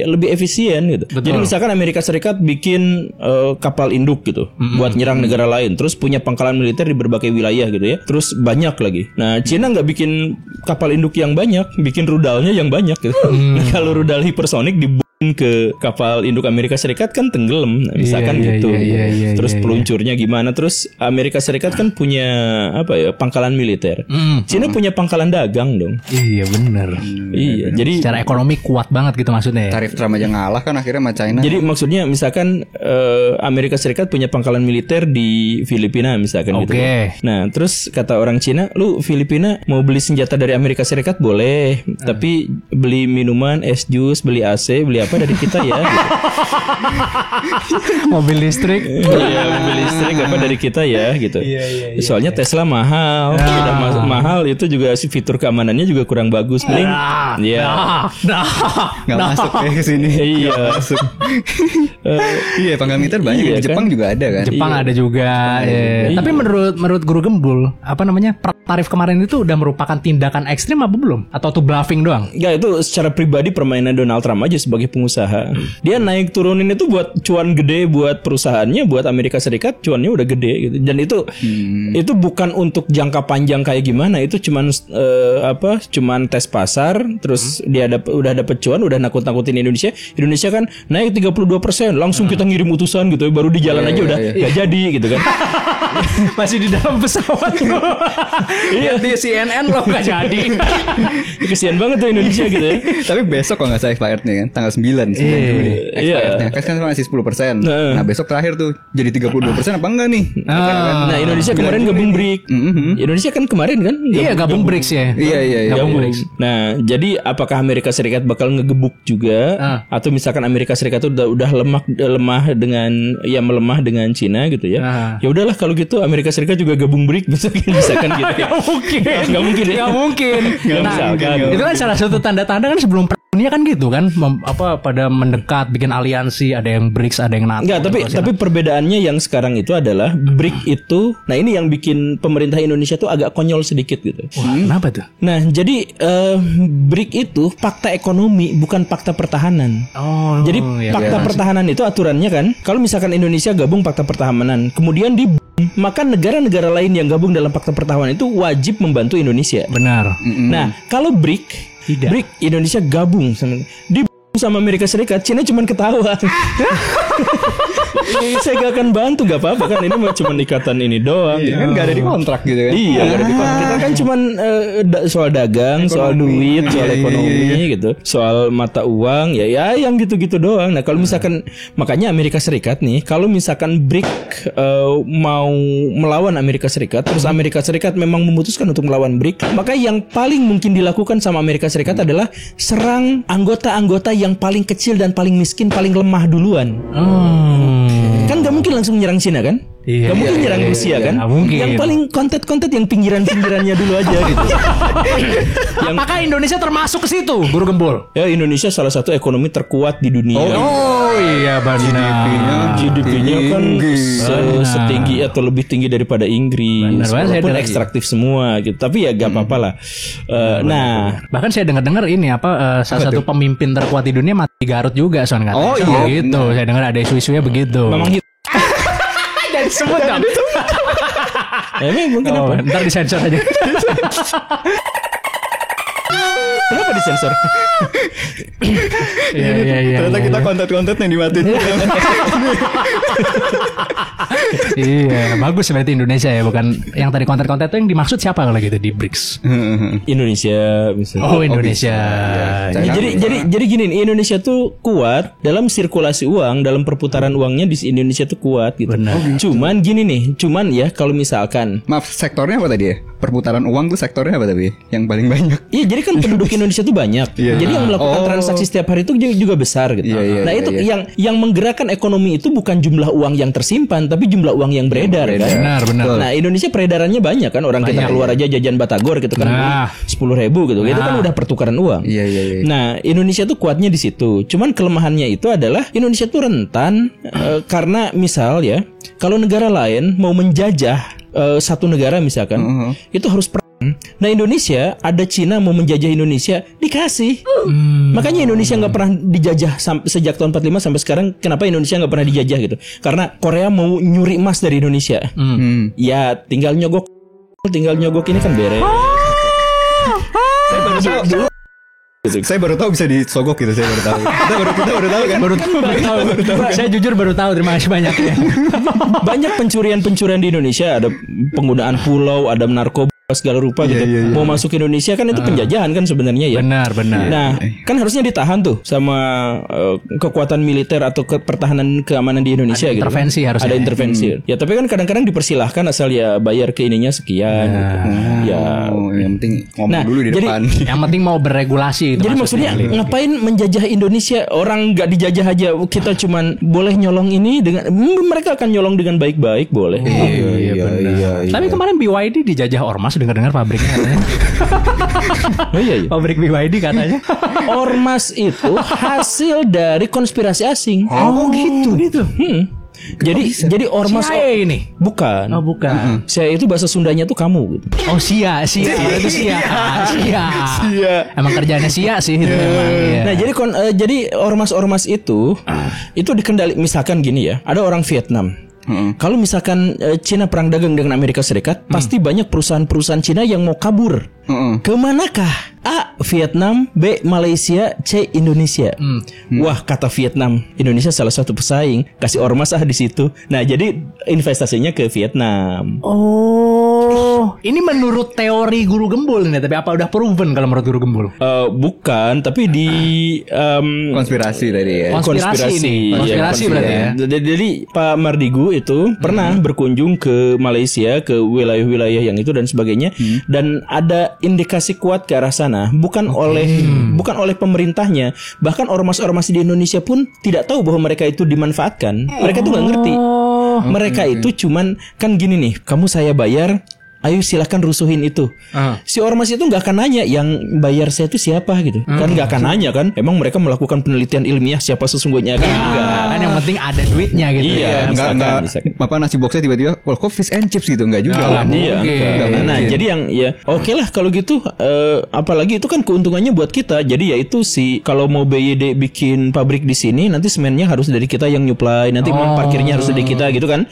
lebih efisien gitu. Jadi misalkan Amerika Serikat bikin kapal induk gitu buat nyerang negara lain, terus punya pangkalan militer di berbagai wilayah gitu ya. Terus banyak lagi. Nah, Cina nggak bikin kapal induk yang banyak, bikin rudalnya yang banyak gitu. Kalau rudal hipersonik dibuang ke kapal induk Amerika Serikat kan tenggelam, misalkan gitu. Terus peluncurnya gimana? Terus Amerika Serikat kan punya pangkalan militer. Cina punya pangkalan dagang dong. Iya benar. Iya. Jadi secara ekonomi kuat banget gitu maksudnya. Tarif Trump aja ngalah kan akhirnya sama China. Jadi maksudnya misalkan Amerika Serikat punya pangkalan militer di Filipina misalkan gitu. Nah, terus kata orang Cina, lu Filipina mau beli senjata dari Amerika Serikat boleh, tapi beli minuman, es jus, beli AC, beli apa dari kita ya gitu. Mobil listrik. Iya, mobil listrik apa dari kita ya gitu. Soalnya Tesla mahal. Udah mahal itu juga fitur keamanannya juga kurang bagus. Mending nggak masuk kayak kesini. Iya. Masuk. Iya, pangkalan militer banyak di Jepang juga ada kan. Jepang ada juga. Tapi menurut Guru Gembul, apa namanya? tarif kemarin itu udah merupakan tindakan ekstrim apa belum? Atau tuh bluffing doang? Ya itu secara pribadi permainan Donald Trump aja sebagai pengusaha. Dia naik turunin itu buat cuan gede buat perusahaannya, buat Amerika Serikat cuannya udah gede gitu. Dan itu bukan untuk jangka panjang kayak gimana, itu cuman cuman tes pasar, terus dia udah dapet cuan, udah nakut-nakutin Indonesia. Indonesia kan naik 32%, langsung kita ngirim utusan gitu, baru di jalan aja udah gak jadi gitu kan. Masih di dalam pesawat. Iya, di CNN loh gak jadi. Kesian banget tuh Indonesia gitu ya. Tapi besok kalau gak salah expirednya kan, tanggal 9 Juli expirednya. Kan masih 10%. Nah besok terakhir tuh jadi 32% apa enggak nih? Nah Indonesia kemarin gabung BRIC. Indonesia kan kemarin kan? Iya gabung BRICS ya. Iya. Gabung BRICS. Nah jadi apakah Amerika Serikat bakal ngegebuk juga? Atau misalkan Amerika Serikat tuh udah melemah dengan Cina gitu ya? Ya udahlah kalau gitu Amerika Serikat juga gabung BRIC misalkan gitu. Gak mungkin. Itu kan salah satu tanda-tanda kan sebelum dunia kan gitu kan, pada mendekat bikin aliansi, ada yang BRICS, ada yang NATO. Enggak, tapi perbedaannya yang sekarang itu adalah BRIC itu, nah ini yang bikin pemerintah Indonesia tuh agak konyol sedikit gitu. Kenapa tuh? Nah, jadi BRIC itu fakta ekonomi bukan fakta pertahanan. Jadi fakta pertahanan itu aturannya kan, kalau misalkan Indonesia gabung fakta pertahanan, kemudian maka negara-negara lain yang gabung dalam fakta pertahanan itu wajib membantu Indonesia. Benar. Nah, kalau BRIC Indonesia gabung sama Amerika Serikat, Cina cuma ketawa. Saya gak akan bantu, gak apa-apa kan, ini cuma ikatan ini doang. Kan gak ada di kontrak gitu kan. Iya, gak ada di kontrak. Kita kan cuma soal dagang, soal duit, soal ekonomi gitu, soal mata uang, ya yang gitu-gitu doang. Nah kalau misalkan, makanya Amerika Serikat nih, kalau misalkan BRIC mau melawan Amerika Serikat, terus Amerika Serikat memang memutuskan untuk melawan BRIC, maka yang paling mungkin dilakukan sama Amerika Serikat adalah serang anggota-anggota yang paling kecil dan paling miskin, paling lemah duluan. Kan gak mungkin langsung nyerang Cina kan? Gak mungkin nyerang Rusia kan? Yang paling kontet-kontet yang pinggiran-pinggirannya dulu aja gitu. Apakah Indonesia termasuk ke situ, Guru Gembul? Ya, Indonesia salah satu ekonomi terkuat di dunia. Iya benar. GDP-nya kan setinggi atau lebih tinggi daripada Inggris. Walaupun ekstraktif semua gitu. Tapi ya gak apa-apa lah. Bahkan saya dengar ini salah satu pemimpin terkuat di dunia mati Garut juga Son katanya. Oh iya gitu. Saya dengar ada isu-isunya begitu. Memang dan disebut dong. Mungkin apa? Ntar disensor aja. Kenapa disensor? Iya. Ternyata kita konten-konten yang dimatiin. Iya, bagus berarti Indonesia ya, bukan yang tadi konten-konten itu yang dimaksud siapa kalau gitu di BRICS? Indonesia misalnya. Oh, Indonesia. Jadi gini, Indonesia tuh kuat dalam sirkulasi uang, dalam perputaran uangnya di Indonesia tuh kuat gitu. Benar. Cuman gini nih, ya kalau misalkan, maaf, sektornya apa tadi ya? Perputaran uang tuh sektornya apa tadi? Yang paling banyak. Iya, jadi kan penduduk Indonesia tuh banyak. Jadi yang melakukan transaksi setiap hari itu juga besar gitu. Nah, itu yang menggerakkan ekonomi itu bukan jumlah uang yang tersimpan, tapi jumlah uang yang beredar kan. Benar. Nah, Indonesia peredarannya banyak kan, orang kita keluar aja jajan Batagor gitu kan, 10.000 gitu. Itu kan udah pertukaran uang. Iya. Nah, Indonesia tuh kuatnya di situ. Cuman kelemahannya itu adalah Indonesia tuh rentan karena misal ya, kalau negara lain mau menjajah satu negara misalkan, itu harus perang. Nah, Indonesia, ada Cina mau menjajah Indonesia, dikasih. Makanya Indonesia nggak pernah dijajah sejak tahun 45 sampai sekarang. Kenapa Indonesia nggak pernah dijajah gitu? Karena Korea mau nyuri emas dari Indonesia. Ya tinggal nyogok ini kan beres. Saya baru tahu bisa disogok gitu. Saya baru tahu. Kita baru tahu kan? Baru tahu. Saya jujur baru tahu. Terima kasih banyak ya. Banyak pencurian di Indonesia. Ada penggunaan pulau, ada narkoba segala rupa gitu. Mau masuk ke Indonesia kan itu penjajahan kan sebenarnya ya. Benar. Nah, kan harusnya ditahan tuh sama kekuatan militer atau pertahanan keamanan di Indonesia ada gitu. Intervensi kan? harusnya. Ada intervensi. Ya, tapi kan kadang-kadang dipersilahkan asal ya bayar ke ininya sekian gitu. Yang penting ngomong dulu di depan. Yang penting mau beregulasi itu. Jadi maksudnya ngapain menjajah Indonesia? Orang nggak dijajah aja, kita cuman boleh nyolong ini dengan mereka akan nyolong dengan baik-baik boleh. Iya. Tapi kemarin BYD dijajah ormas. Dengar-dengar pabriknya katanya. Iya. Pabrik BYD katanya. Ormas itu hasil dari konspirasi asing. Oh gitu. Jadi ormas ini. Bukan. Oh, bukan. Saya itu bahasa Sundanya tuh kamu gitu. Oh, sia. Itu sia. Emang kerjanya sia sih itu memang. Iya. Nah, jadi ormas-ormas itu dikendali, misalkan gini ya. Ada orang Vietnam. Kalau misalkan Cina perang dagang dengan Amerika Serikat, pasti banyak perusahaan-perusahaan Cina yang mau kabur. Kemanakah? A. Vietnam, B. Malaysia, C. Indonesia. Wah, kata Vietnam, Indonesia salah satu pesaing, kasih ormas di situ. Nah, jadi investasinya ke Vietnam. Oh, ini menurut teori Guru Gembul nih, tapi apa udah proven kalau menurut Guru Gembul? Bukan, tapi di konspirasi tadi ya. Konspirasi berarti ya. Jadi Pak Mardigu itu pernah berkunjung ke Malaysia, ke wilayah-wilayah yang itu dan sebagainya, dan ada indikasi kuat ke arah sana. Bukan oleh pemerintahnya, bahkan ormas-ormas di Indonesia pun tidak tahu bahwa mereka itu dimanfaatkan. Mereka tuh nggak ngerti. Mereka itu cuman kan gini nih, kamu saya bayar, ayo silahkan rusuhin itu. Si ormas itu nggak akan nanya yang bayar saya itu siapa gitu. Kan nggak akan nanya kan. Emang mereka melakukan penelitian ilmiah siapa sesungguhnya kan? Kan yang penting ada duitnya gitu. Iya, Enggak apa nasi boxnya tiba-tiba kok fish and chips gitu enggak juga. Nah, jadi yang ya oke lah kalau gitu, apalagi itu kan keuntungannya buat kita. Jadi ya itu kalau mau BYD bikin pabrik di sini, nanti semennya harus dari kita yang nyuplai, nanti parkirnya harus dari kita gitu kan.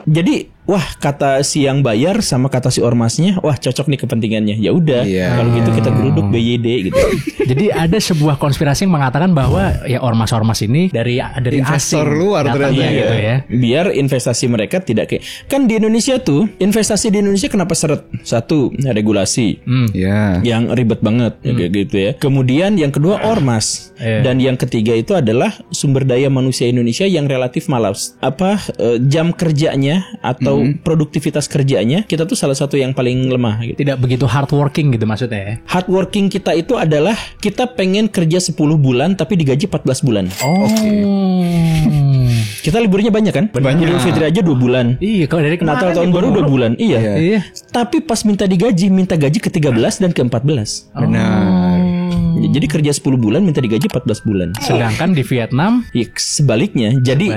Jadi wah, kata si yang bayar sama kata si ormasnya, wah cocok nih kepentingannya. Ya udah, kalau gitu kita geruduk BYD gitu. Jadi ada sebuah konspirasi yang mengatakan bahwa ya ormas-ormas ini dari investor asing luar ternyata gitu ya. Biar investasi mereka tidak kayak kan di Indonesia tuh, investasi di Indonesia kenapa seret? Satu, regulasi. Yang ribet banget kayak gitu ya. Kemudian yang kedua ormas. Dan yang ketiga itu adalah sumber daya manusia Indonesia yang relatif malas. Jam kerjanya atau produktivitas kerjanya kita tuh salah satu yang paling lemah gitu. Tidak begitu hardworking gitu maksudnya ya. Hardworking kita itu adalah kita pengen kerja 10 bulan tapi digaji 14 bulan. Kita liburnya banyak kan? Idul Fitri aja 2 bulan. Iya, kalau dari Natal tahun baru 2 bulan. Iya. Tapi pas minta gaji ke-13 dan ke-14. Benar. Jadi kerja 10 bulan minta digaji 14 bulan. Sedangkan di Vietnam sebaliknya. Jadi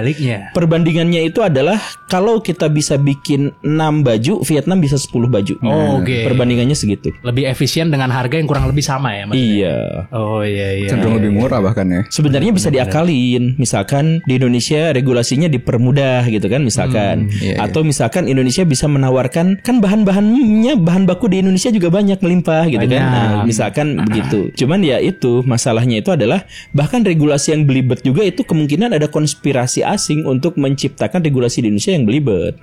perbandingannya itu adalah kalau kita bisa bikin 6 baju, Vietnam bisa 10 baju. Perbandingannya segitu. Lebih efisien dengan harga yang kurang lebih sama ya maksudnya? Iya. Cenderung lebih murah bahkan ya. Sebenarnya bisa diakalin. Misalkan di Indonesia regulasinya dipermudah gitu kan misalkan. Atau misalkan Indonesia bisa menawarkan kan bahan baku di Indonesia juga banyak melimpah gitu kan. Nah, misalkan begitu. Cuman ya itu masalahnya itu adalah bahkan regulasi yang belibet juga itu kemungkinan ada konspirasi asing untuk menciptakan regulasi di Indonesia yang belibet.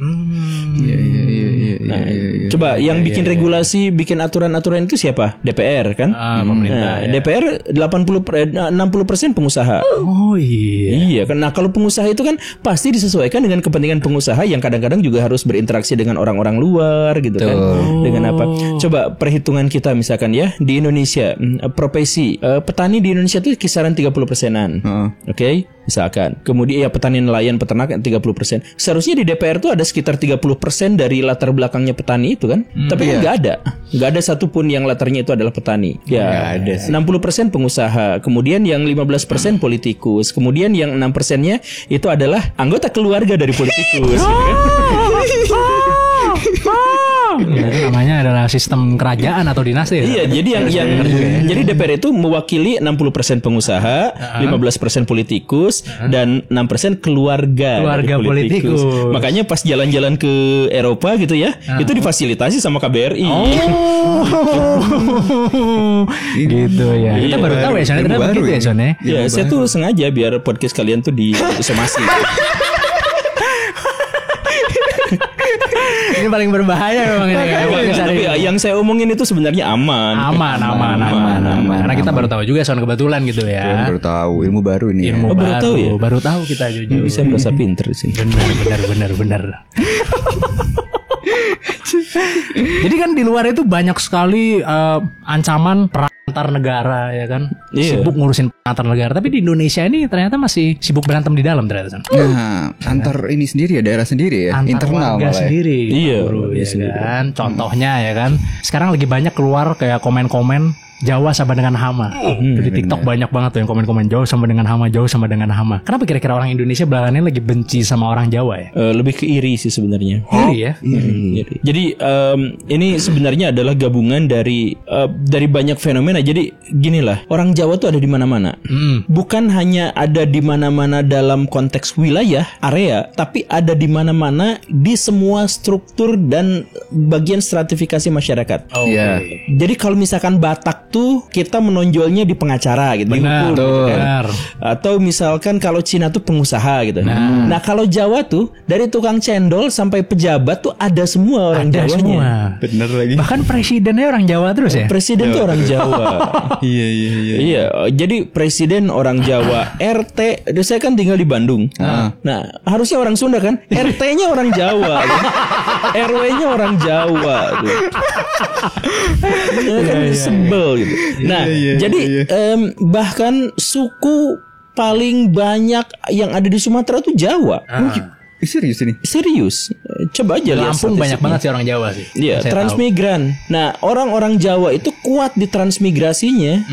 Coba yang bikin regulasi, bikin aturan-aturan itu siapa? DPR kan? Pemerintah. DPR 60% pengusaha. Iya kan. Nah, kalau pengusaha itu kan pasti disesuaikan dengan kepentingan pengusaha yang kadang-kadang juga harus berinteraksi dengan orang-orang luar gitu kan. Dengan apa? Coba perhitungan kita misalkan ya di Indonesia profesi petani di Indonesia itu kisaran 30%-an. Oke? Misalkan. Kemudian ya petani nelayan, peternak 30%. Seharusnya di DPR tuh ada sekitar 30% dari latar belakangnya petani itu kan. Tapi kan enggak ada. Enggak ada satupun yang latarnya itu adalah petani. Ya, 60% pengusaha. Kemudian yang 15% politikus. Kemudian yang 6%-nya itu adalah anggota keluarga dari politikus. Itu namanya adalah sistem kerajaan atau dinasti. Iya, jadi DPR itu mewakili 60% pengusaha, 15% politikus dan 6% keluarga politikus. Makanya pas jalan-jalan ke Eropa gitu ya, itu difasilitasi sama KBRI. Gitu ya. Kita baru tahu ya, soalnya ternyata begitu ya, Son ya. Ya, saya tuh sengaja biar podcast kalian tuh disomasi. Ini paling berbahaya memang ini. Tapi yang saya omongin itu sebenarnya aman. Karena kita baru tahu juga Son kebetulan gitu ya. Baru tahu ilmu baru ini. Baru tahu ya. Baru tahu kita jujur. Bisa merasa pinter di sini. Benar. Jadi kan di luar itu banyak sekali ancaman perang antar negara ya kan, sibuk ngurusin antar negara. Tapi di Indonesia ini ternyata masih sibuk berantem di dalam ternyata. Nah, antar ini sendiri ya, daerah sendiri ya, antar internal warga sendiri. Iya, ya kan. Contohnya ya kan, sekarang lagi banyak keluar kayak komen-komen Jawa sama dengan hama. Di TikTok banyak banget tuh yang komen-komen Jawa sama dengan hama, Jawa sama dengan hama. Kenapa kira-kira orang Indonesia belakangan ini lagi benci sama orang Jawa ya? Lebih ke iri sih sebenarnya. Iri ya? Iri. Jadi ini sebenarnya adalah gabungan dari banyak fenomena. Jadi ginilah, orang Jawa tuh ada di mana-mana. Bukan hanya ada di mana-mana dalam konteks wilayah, area, tapi ada di mana-mana di semua struktur dan bagian stratifikasi masyarakat. Iya. Jadi kalau misalkan Batak tuh kita menonjolnya di pengacara gitu, Benar, kan? Atau misalkan kalau Cina tuh pengusaha gitu. Nah kalau Jawa tuh dari tukang cendol sampai pejabat tuh ada semua orang Ada Jawanya. semua. Bener lagi. Bahkan presidennya orang Jawa terus ya? Presiden tuh orang Jawa. Iya. Jadi presiden orang Jawa, RT, saya kan tinggal di Bandung. Nah, harusnya orang Sunda kan, RT-nya orang Jawa, RW-nya orang Jawa tuh. Sebel gitu. Nah, jadi bahkan suku paling banyak yang ada di Sumatera tuh Jawa. Serius ini? Serius. Coba aja lihat Lampung banyak statistiknya. banget sih orang Jawa sih. Iya, Saya transmigran. Nah, orang-orang Jawa itu kuat di transmigrasinya.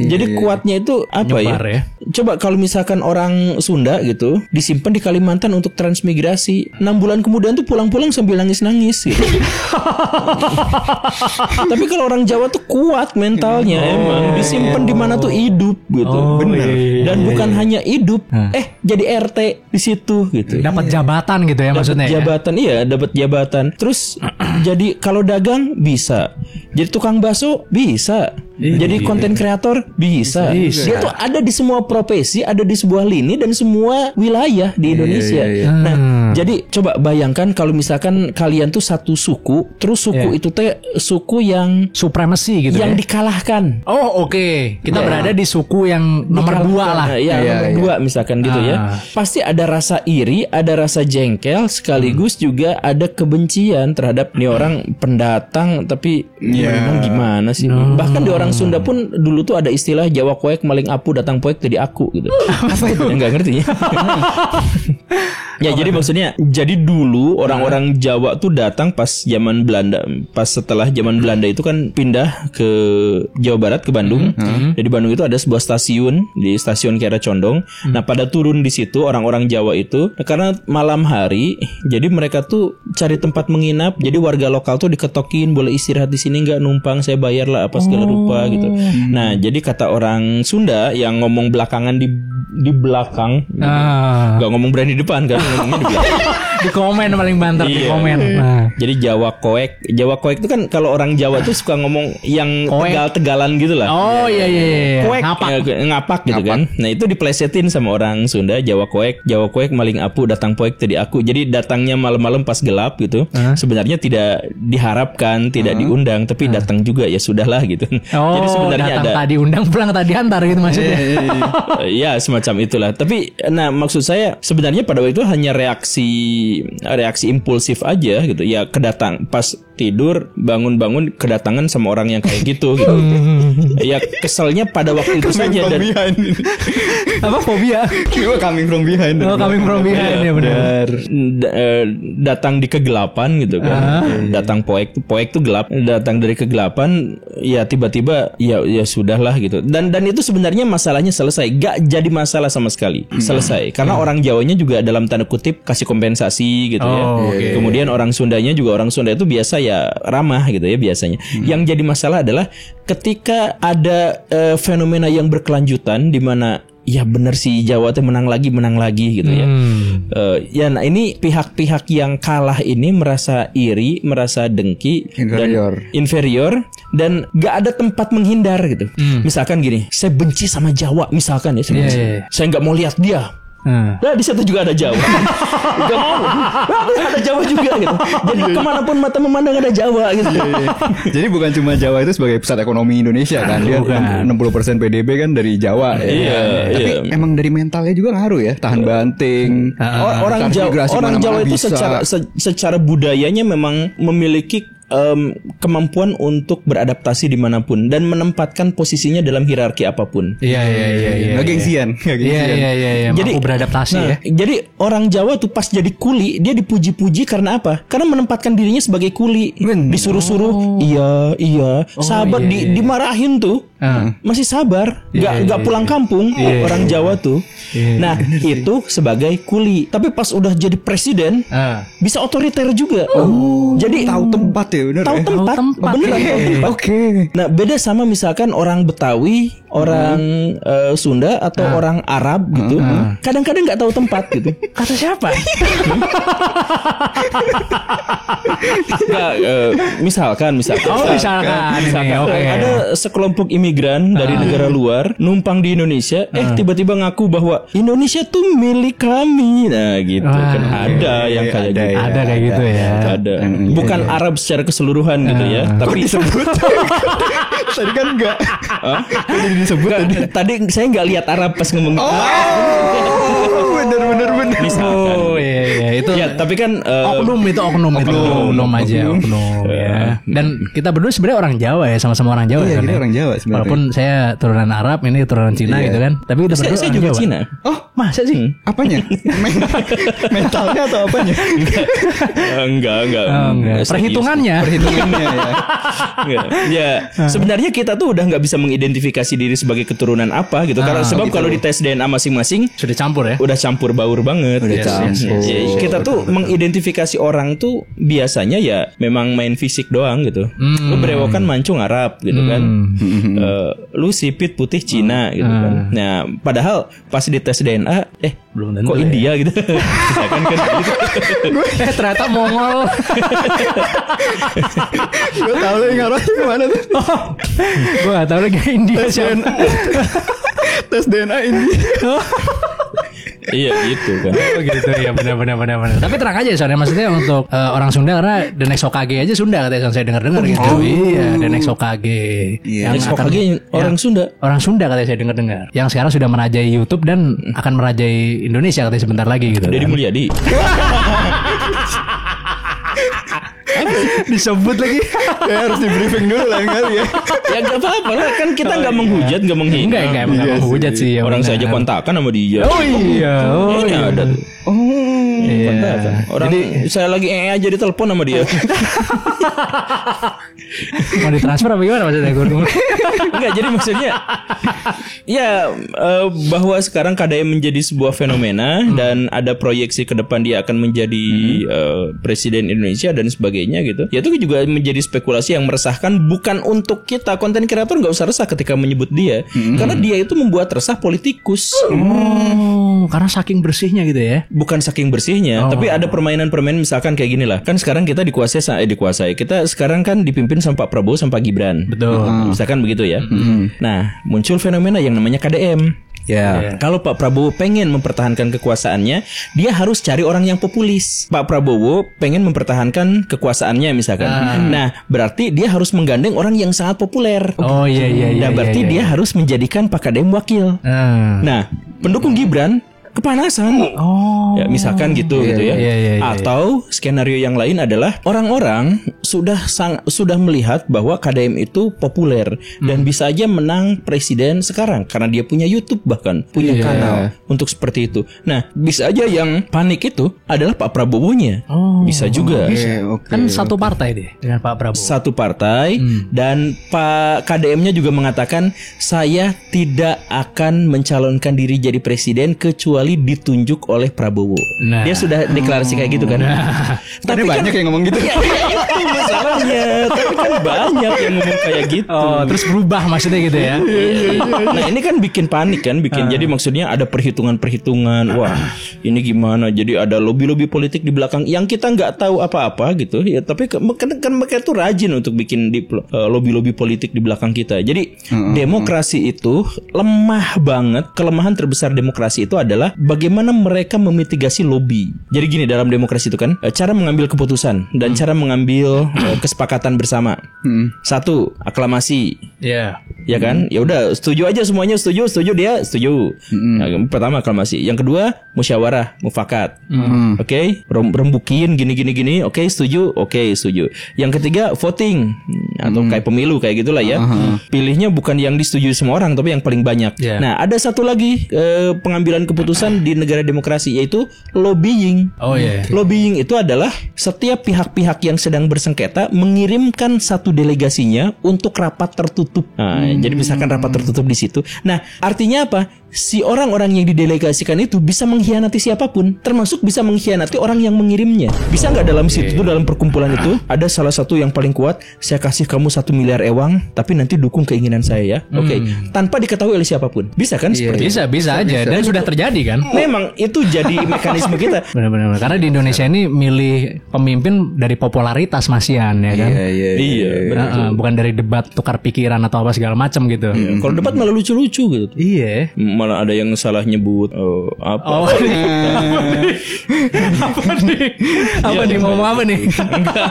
Jadi kuatnya itu apa Nyebar ya? Coba kalau misalkan orang Sunda gitu disimpan di Kalimantan untuk transmigrasi, 6 bulan kemudian tuh pulang-pulang sambil nangis-nangis gitu. Tapi kalau orang Jawa tuh kuat mentalnya, emang disimpan di mana tuh hidup gitu. Bener. Dan bukan hanya hidup, jadi RT di situ gitu. Dapat jabatan gitu ya maksudnya. Dapat jabatan, iya, dapat jabatan. Terus jadi kalau dagang bisa. Jadi tukang bakso bisa. Jadi konten kreator bisa. Dia tuh ada di semua profesi, ada di sebuah lini dan semua wilayah di Indonesia. Nah, jadi coba bayangkan kalau misalkan kalian tuh satu suku, terus suku itu teh suku yang supremasi gitu yang ya. dikalahkan. Oh, oke. Kita berada di suku yang nomor 2 lah. Ya, nomor 2 misalkan gitu ya. Pasti ada rasa iri, ada rasa jengkel, sekaligus juga ada kebencian terhadap nih orang pendatang. Tapi memang gimana sih? Bahkan di orang Sunda pun dulu tuh ada istilah Jawa koek maling apu datang poek tadi aku gitu. Apa itu? Enggak ngerti ya. Ya, jadi maksudnya jadi dulu orang-orang Jawa tuh datang pas zaman Belanda, pas setelah zaman Belanda itu kan pindah ke Jawa Barat, ke Bandung. Jadi Bandung itu ada sebuah stasiun, di stasiun Kiara Condong. Nah, pada turun di situ orang-orang Jawa itu karena malam hari, jadi mereka tuh cari tempat menginap. Jadi warga lokal tuh diketokin, boleh istirahat di sini enggak, numpang saya bayar lah apa segala rupa gitu. Nah, jadi kata orang Sunda yang ngomong belakangan di belakang, nggak ngomong berani di depan kan, ngomongnya di belakang. Di komen paling banter di komen. Jadi Jawa koek itu kan kalau orang Jawa tuh suka ngomong yang tegal-tegalan gitu lah. Oh iya. Koek, ngapak gitu kan. Nah, itu diplesetin sama orang Sunda, Jawa koek maling apu datang poek tadi aku. Jadi datangnya malam-malam pas gelap gitu. Sebenarnya tidak diharapkan, tidak diundang, tapi datang juga ya sudahlah gitu. Jadi sebenarnya datang tadi undang pulang tadi antar gitu maksudnya. Ya, semacam itulah. Tapi nah, maksud saya sebenarnya pada waktu itu hanya reaksi impulsif aja gitu. Ya, kedatang pas tidur bangun-bangun kedatangan sama orang yang kayak gitu. Ya, keselnya pada waktu itu saja. Dan apa fobia? Coming from behind. Oh, coming from behind ya benar. Datang di kegelapan gitu kan. Datang poek tuh gelap. Datang dari kegelapan, ya tiba-tiba ya sudahlah gitu. Dan itu sebenarnya masalahnya selesai. Gak jadi masalah sama sekali. Selesai. Karena orang Jawanya juga dalam tanda kutip kasih kompensasi gitu ya. Kemudian orang Sundanya juga, orang Sunda itu biasa ya ramah gitu ya biasanya. Yang jadi masalah adalah ketika ada fenomena yang berkelanjutan di mana ya benar sih Jawa tuh menang lagi gitu ya. Ya, nah ini pihak-pihak yang kalah ini merasa iri, merasa dengki, inferior dan gak ada tempat menghindar gitu. Misalkan gini, saya benci sama Jawa misalkan ya, saya nggak mau lihat dia. Nah, di situ juga ada Jawa. Gak mau. Ada Jawa juga gitu. Jadi kemanapun mata memandang ada Jawa gitu. Jadi bukan cuma Jawa itu sebagai pusat ekonomi Indonesia kan. Dia 60% PDB kan dari Jawa. Tapi emang dari mentalnya juga ngaruh ya. Tahan banting. Orang Jawa itu secara budayanya memang memiliki kemampuan untuk beradaptasi dimanapun dan menempatkan posisinya dalam hierarki apapun. Iya. Nggak gengsian. Iya. Jadi mampu beradaptasi ya. Jadi orang Jawa tuh pas jadi kuli dia dipuji-puji karena apa? Karena menempatkan dirinya sebagai kuli. Disuruh-suruh, iya, sabar, dimarahin tuh. Masih sabar, nggak pulang kampung orang Jawa tuh. Nah itu sebagai kuli. Tapi pas udah jadi presiden bisa otoriter juga. Jadi Tahu tempat ya, bener. tahu tempat. Beneran tahu tempat. Oke. Nah beda sama misalkan orang Betawi, orang Sunda atau orang Arab gitu. Kadang-kadang nggak tahu tempat gitu. Kata siapa? Nggak, misalkan. Oh misalkan. Oke. Ada sekelompok imigran dari negara luar numpang di Indonesia, tiba-tiba ngaku bahwa Indonesia tuh milik kami. Nah gitu kan ada yang kayak gitu. Ada kayak gitu ya. Ada. Bukan Arab secara keseluruhan gitu ya, tapi Disebut. Tadi kan enggak. Jadi disebut tadi saya nggak lihat Arab pas ngomong. Bener. Misalkan. Iya itu. Ya, tapi kan Oknum aja ya. Dan kita berdua sebenarnya orang Jawa ya, sama-sama orang Jawa Iya, kan. kita orang Jawa sebenarnya. Walaupun saya turunan Arab, ini turunan Cina gitu kan. Tapi udah berdua saya orang juga Jawa. Cina. Oh, Masa sih? apanya? Mentalnya atau apanya? Enggak. Perhitungannya. Perhitungannya ya. Enggak. Ya, sebenarnya kita tuh udah nggak bisa mengidentifikasi diri sebagai keturunan apa gitu. Karena sebab gitu. kalau di tes DNA masing-masing Sudah campur ya. udah campur baur banget. Udah campur. Ya, kita tuh mengidentifikasi orang tuh biasanya ya memang main fisik doang gitu. Lu berewokan mancung Arab gitu kan. Lu sipit putih Cina gitu kan. Nah, padahal pas di tes DNA Belum tentu kok ya. India gitu. Misalkan kan gitu. Ternyata Mongol. Gue tahu lagi ngarahnya kemana tuh. Gue gak tahu lagi India siapa. Tes DNA ini. Iya gitu kan. Oh gitu ya, benar. Tapi terang aja soalnya, maksudnya untuk orang Sunda, karena The Next Hokage aja Sunda katanya, yang saya dengar gitu. Iya, The Next Hokage. Iya. Next Hokage orang Sunda. Orang Sunda katanya saya dengar. Yang sekarang sudah merajai YouTube dan akan merajai Indonesia katanya sebentar lagi gitu. Deddy Mulyadi. Disebut lagi. Ya harus di briefing dulu lah kali ya. Ya gak apa-apa lah, kan kita gak menghujat, gak menghina. Enggak Iya menghujat sih ya. Orang benar. saya aja kontakan sama dia. Oh iya. Ini ada tuh. Kontakan. Orang saya lagi aja ditelepon sama dia. Mau ditransfer apa gimana maksudnya? Enggak, jadi maksudnya ya bahwa sekarang KDM menjadi sebuah fenomena dan ada proyeksi ke depan dia akan menjadi presiden Indonesia dan sebagainya gitu. Ya itu juga menjadi spekulasi yang meresahkan, bukan untuk kita konten kreator, nggak usah resah ketika menyebut dia, karena dia itu membuat resah politikus. Karena saking bersihnya gitu ya. Bukan saking bersihnya, tapi ada permainan-permainan misalkan kayak gini lah. Kan sekarang kita dikuasai. Kita sekarang kan dipimpin sama Pak Prabowo sama Pak Gibran. Betul. Misalkan begitu ya. Nah, muncul fenomena yang namanya KDM. Ya. Kalau Pak Prabowo pengen mempertahankan kekuasaannya, dia harus cari orang yang populis. Pak Prabowo pengen mempertahankan kekuasaannya misalkan. Nah, berarti dia harus menggandeng orang yang sangat populer. Oh iya. Nah, berarti dia harus menjadikan Pak KDM wakil. Nah, pendukung Gibran kepanasan. Ya, misalkan gitu ya. Iya. Atau skenario yang lain adalah orang-orang sudah melihat bahwa KDM itu populer dan bisa aja menang presiden sekarang karena dia punya YouTube, bahkan punya kanal untuk seperti itu. Nah, bisa aja yang panik itu adalah Pak Prabowo-nya. Bisa juga. Kan satu partai deh dengan Pak Prabowo. Satu partai dan Pak KDM-nya juga mengatakan saya tidak akan mencalonkan diri jadi presiden kecuali ditunjuk oleh Prabowo. Nah. Dia sudah deklarasi kayak gitu kan. Tapi banyak yang ngomong gitu. Ya, itu masalahnya. Tapi kan banyak yang ngomong kayak gitu. Oh, terus berubah maksudnya gitu ya. Nah, ini kan bikin panik kan, jadi maksudnya ada perhitungan-perhitungan. Wah, ini gimana? Jadi ada lobby-lobby politik di belakang yang kita nggak tahu apa-apa gitu. Ya, tapi kan mereka tuh rajin untuk bikin lobby-lobby politik di belakang kita. Jadi demokrasi itu lemah banget. Kelemahan terbesar demokrasi itu adalah bagaimana mereka memitigasi lobby. Jadi gini, dalam demokrasi itu kan cara mengambil keputusan dan cara mengambil kesepakatan bersama. Satu, aklamasi. Ya kan? Ya udah, setuju aja semuanya, setuju dia setuju. Nah, pertama aklamasi. Yang kedua, musyawarah, mufakat. Oke, rembukin gini. Oke, setuju. Yang ketiga, voting atau kayak pemilu kayak gitulah ya. Pilihnya bukan yang disetujui semua orang, tapi yang paling banyak. Nah, ada satu lagi pengambilan keputusan di negara demokrasi, yaitu lobbying. Lobbying itu adalah setiap pihak-pihak yang sedang bersengketa mengirimkan satu delegasinya untuk rapat tertutup. Nah, jadi misalkan rapat tertutup di situ. Nah, artinya apa? Si orang-orang yang didelegasikan itu bisa mengkhianati siapapun, termasuk bisa mengkhianati orang yang mengirimnya. Bisa nggak dalam situ tuh, dalam perkumpulan itu ada salah satu yang paling kuat, saya kasih kamu 1 miliar ewang, tapi nanti dukung keinginan saya ya. Tanpa diketahui oleh siapapun. Bisa kan? Seperti bisa aja. Dan sudah terjadi kan? Memang itu jadi mekanisme kita. Benar-benar. Karena di Indonesia ini milih pemimpin dari popularitas masian ya kan? Iya. Bukan dari debat tukar pikiran atau apa segala macam gitu. Kalau debat malah lucu-lucu gitu. Iya. Malah ada yang salah nyebut apa nih mau apa nih? Enggak.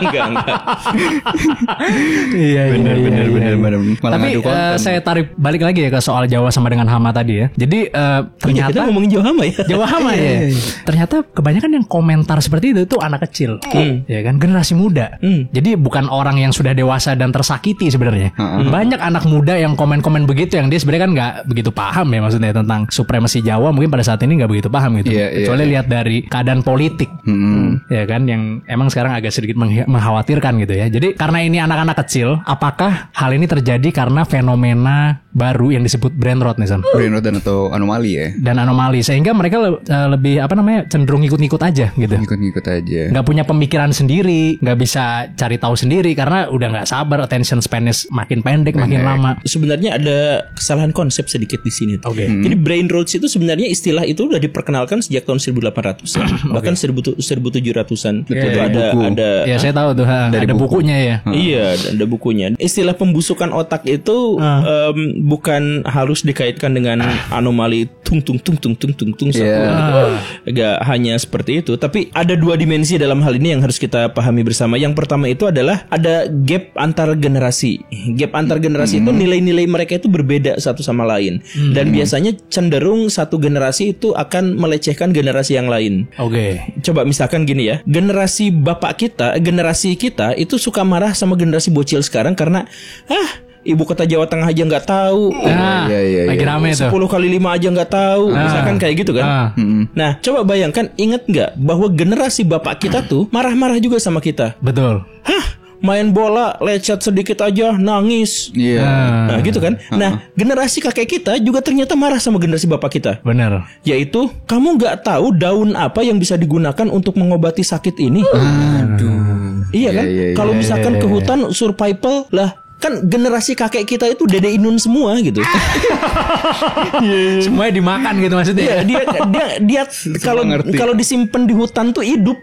Iya. Benar. Tapi saya tarik balik lagi ya ke soal Jawa sama dengan hama tadi ya. Jadi ternyata kita ngomongin Jawa hama ya. Jawa hama ya. Ternyata kebanyakan yang komentar seperti itu anak kecil, ya kan, generasi muda. Jadi bukan orang yang sudah dewasa dan tersakiti sebenarnya. Banyak anak muda yang komen-komen begitu, yang dia sebenarnya kan nggak begitu paham ya maksudnya tentang supremasi Jawa, mungkin pada saat ini nggak begitu paham gitu. Kecuali lihat dari keadaan politik, ya kan, yang emang sekarang agak sedikit mengkhawatirkan gitu ya. Jadi karena ini anak-anak kecil, apakah hal ini terjadi karena fenomena baru yang disebut brain rot nih, Sam? Brain rot dan atau anomali ya. Dan anomali, sehingga mereka lebih cenderung ikut-ikut aja gitu. Ikut aja. Nggak punya pemikiran sendiri, nggak bisa cari tahu sendiri karena udah nggak sabar, attention span-nya makin pendek. Makin lama. Sebenarnya ada kesalahan konsep sedikit di sini. Jadi brain rot itu sebenarnya istilah itu udah diperkenalkan sejak tahun 1800-an, bahkan 1700-an. Itu ada. Ya saya tahu tuh, ada bukunya ya. Iya, ada bukunya. Istilah pembusukan otak itu bukan harus dikaitkan dengan anomali tung. Gak hanya seperti itu, tapi ada 2 dimensi dalam hal ini yang harus kita pahami bersama. Yang pertama itu adalah ada gap antar generasi. Gap antar generasi itu nilai-nilai mereka itu berbeda satu sama lain. Dan biasanya cenderung satu generasi itu akan melecehkan generasi yang lain. Coba misalkan gini ya, generasi generasi kita itu suka marah sama generasi bocil sekarang karena ibu kota Jawa Tengah aja nggak tahu. Lagi rame tuh. 10 kali 5 aja nggak tahu. Misalkan kayak gitu kan. Nah, coba bayangkan, ingat nggak bahwa generasi bapak kita tuh marah-marah juga sama kita. Betul. Main bola lecet sedikit aja nangis. Nah gitu kan. Nah, generasi kakek kita juga ternyata marah sama generasi bapak kita. Benar. Yaitu, kamu nggak tahu daun apa yang bisa digunakan untuk mengobati sakit ini. Iya kan. Kalau misalkan ke hutan survival lah, kan generasi kakek kita itu Dede Inun semua gitu. Semuanya dimakan gitu maksudnya. Dia kalau disimpan di hutan tuh hidup.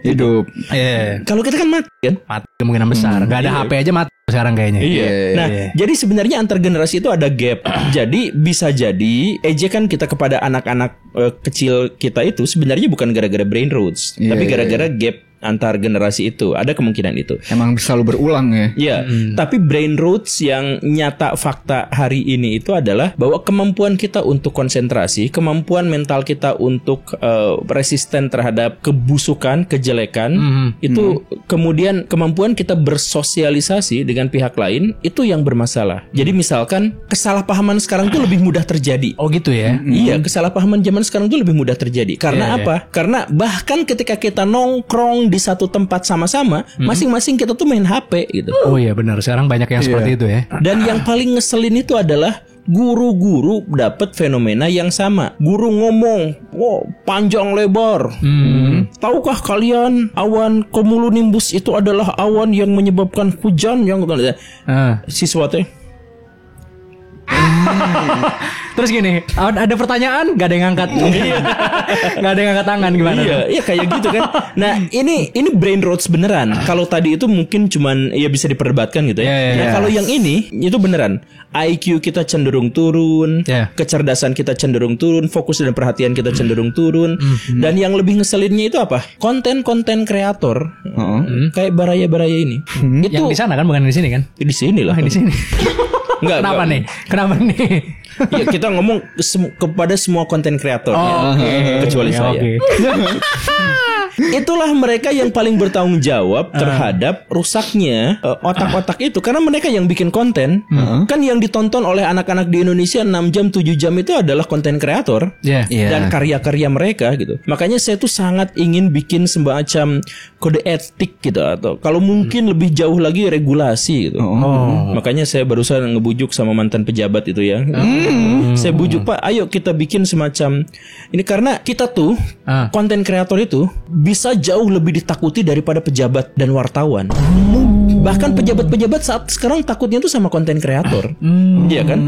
Kalau kita kan mati kan. Mati kemungkinan besar. Gak ada HP aja mati sekarang kayaknya. Nah, jadi sebenarnya antar generasi itu ada gap. Jadi bisa jadi ejekan kita kepada anak-anak kecil kita itu sebenarnya bukan gara-gara brain rots, tapi gara-gara gap antar generasi itu. Ada kemungkinan itu. Emang selalu berulang ya. Iya. Tapi brain rots yang nyata fakta hari ini itu adalah bahwa kemampuan kita untuk konsentrasi, kemampuan mental kita untuk resisten terhadap kebusukan, kejelekan, itu kemudian kemampuan kita bersosialisasi dengan pihak lain itu yang bermasalah. Jadi misalkan kesalahpahaman sekarang tuh lebih mudah terjadi. Oh gitu ya. Iya, kesalahpahaman zaman sekarang tuh lebih mudah terjadi. Karena apa? Karena bahkan ketika kita nongkrong di satu tempat sama-sama, masing-masing kita tuh main HP gitu. Oh iya benar, sekarang banyak yang seperti itu ya. Dan yang paling ngeselin itu adalah guru-guru dapat fenomena yang sama. Guru ngomong, panjang lebar. Tahukah kalian awan cumulonimbus itu adalah awan yang menyebabkan hujan yang siswa teh Terus gini, ada pertanyaan, gak ada yang ngangkat. Gak ada yang ngangkat tangan gimana? Iya kayak gitu kan. Nah ini brain rots beneran. Kalau tadi itu mungkin cuman ya bisa diperdebatkan gitu ya. Nah kalau yang ini itu beneran. IQ kita cenderung turun, kecerdasan kita cenderung turun, fokus dan perhatian kita cenderung turun. Dan yang lebih ngeselinnya itu apa? Konten-konten kreator kayak Baraya ini. Itu yang di sana kan, bukan di sini kan? Di sini lah. Di sini. Kenapa nih? Ya, kita ngomong kepada semua konten kreator kecuali saya. Itulah mereka yang paling bertanggung jawab terhadap rusaknya otak-otak itu, karena mereka yang bikin konten. Kan yang ditonton oleh anak-anak di Indonesia 6 jam 7 jam itu adalah konten kreator dan karya-karya mereka gitu. Makanya saya tuh sangat ingin bikin semacam kode etik gitu, atau kalau mungkin lebih jauh lagi regulasi gitu. Makanya saya barusan ngebujuk sama mantan pejabat itu ya. Saya bujuk, Pak, ayo kita bikin semacam ini, karena kita tuh konten kreator itu bisa jauh lebih ditakuti daripada pejabat dan wartawan. Bahkan pejabat-pejabat saat sekarang takutnya tuh sama konten kreator. Iya kan?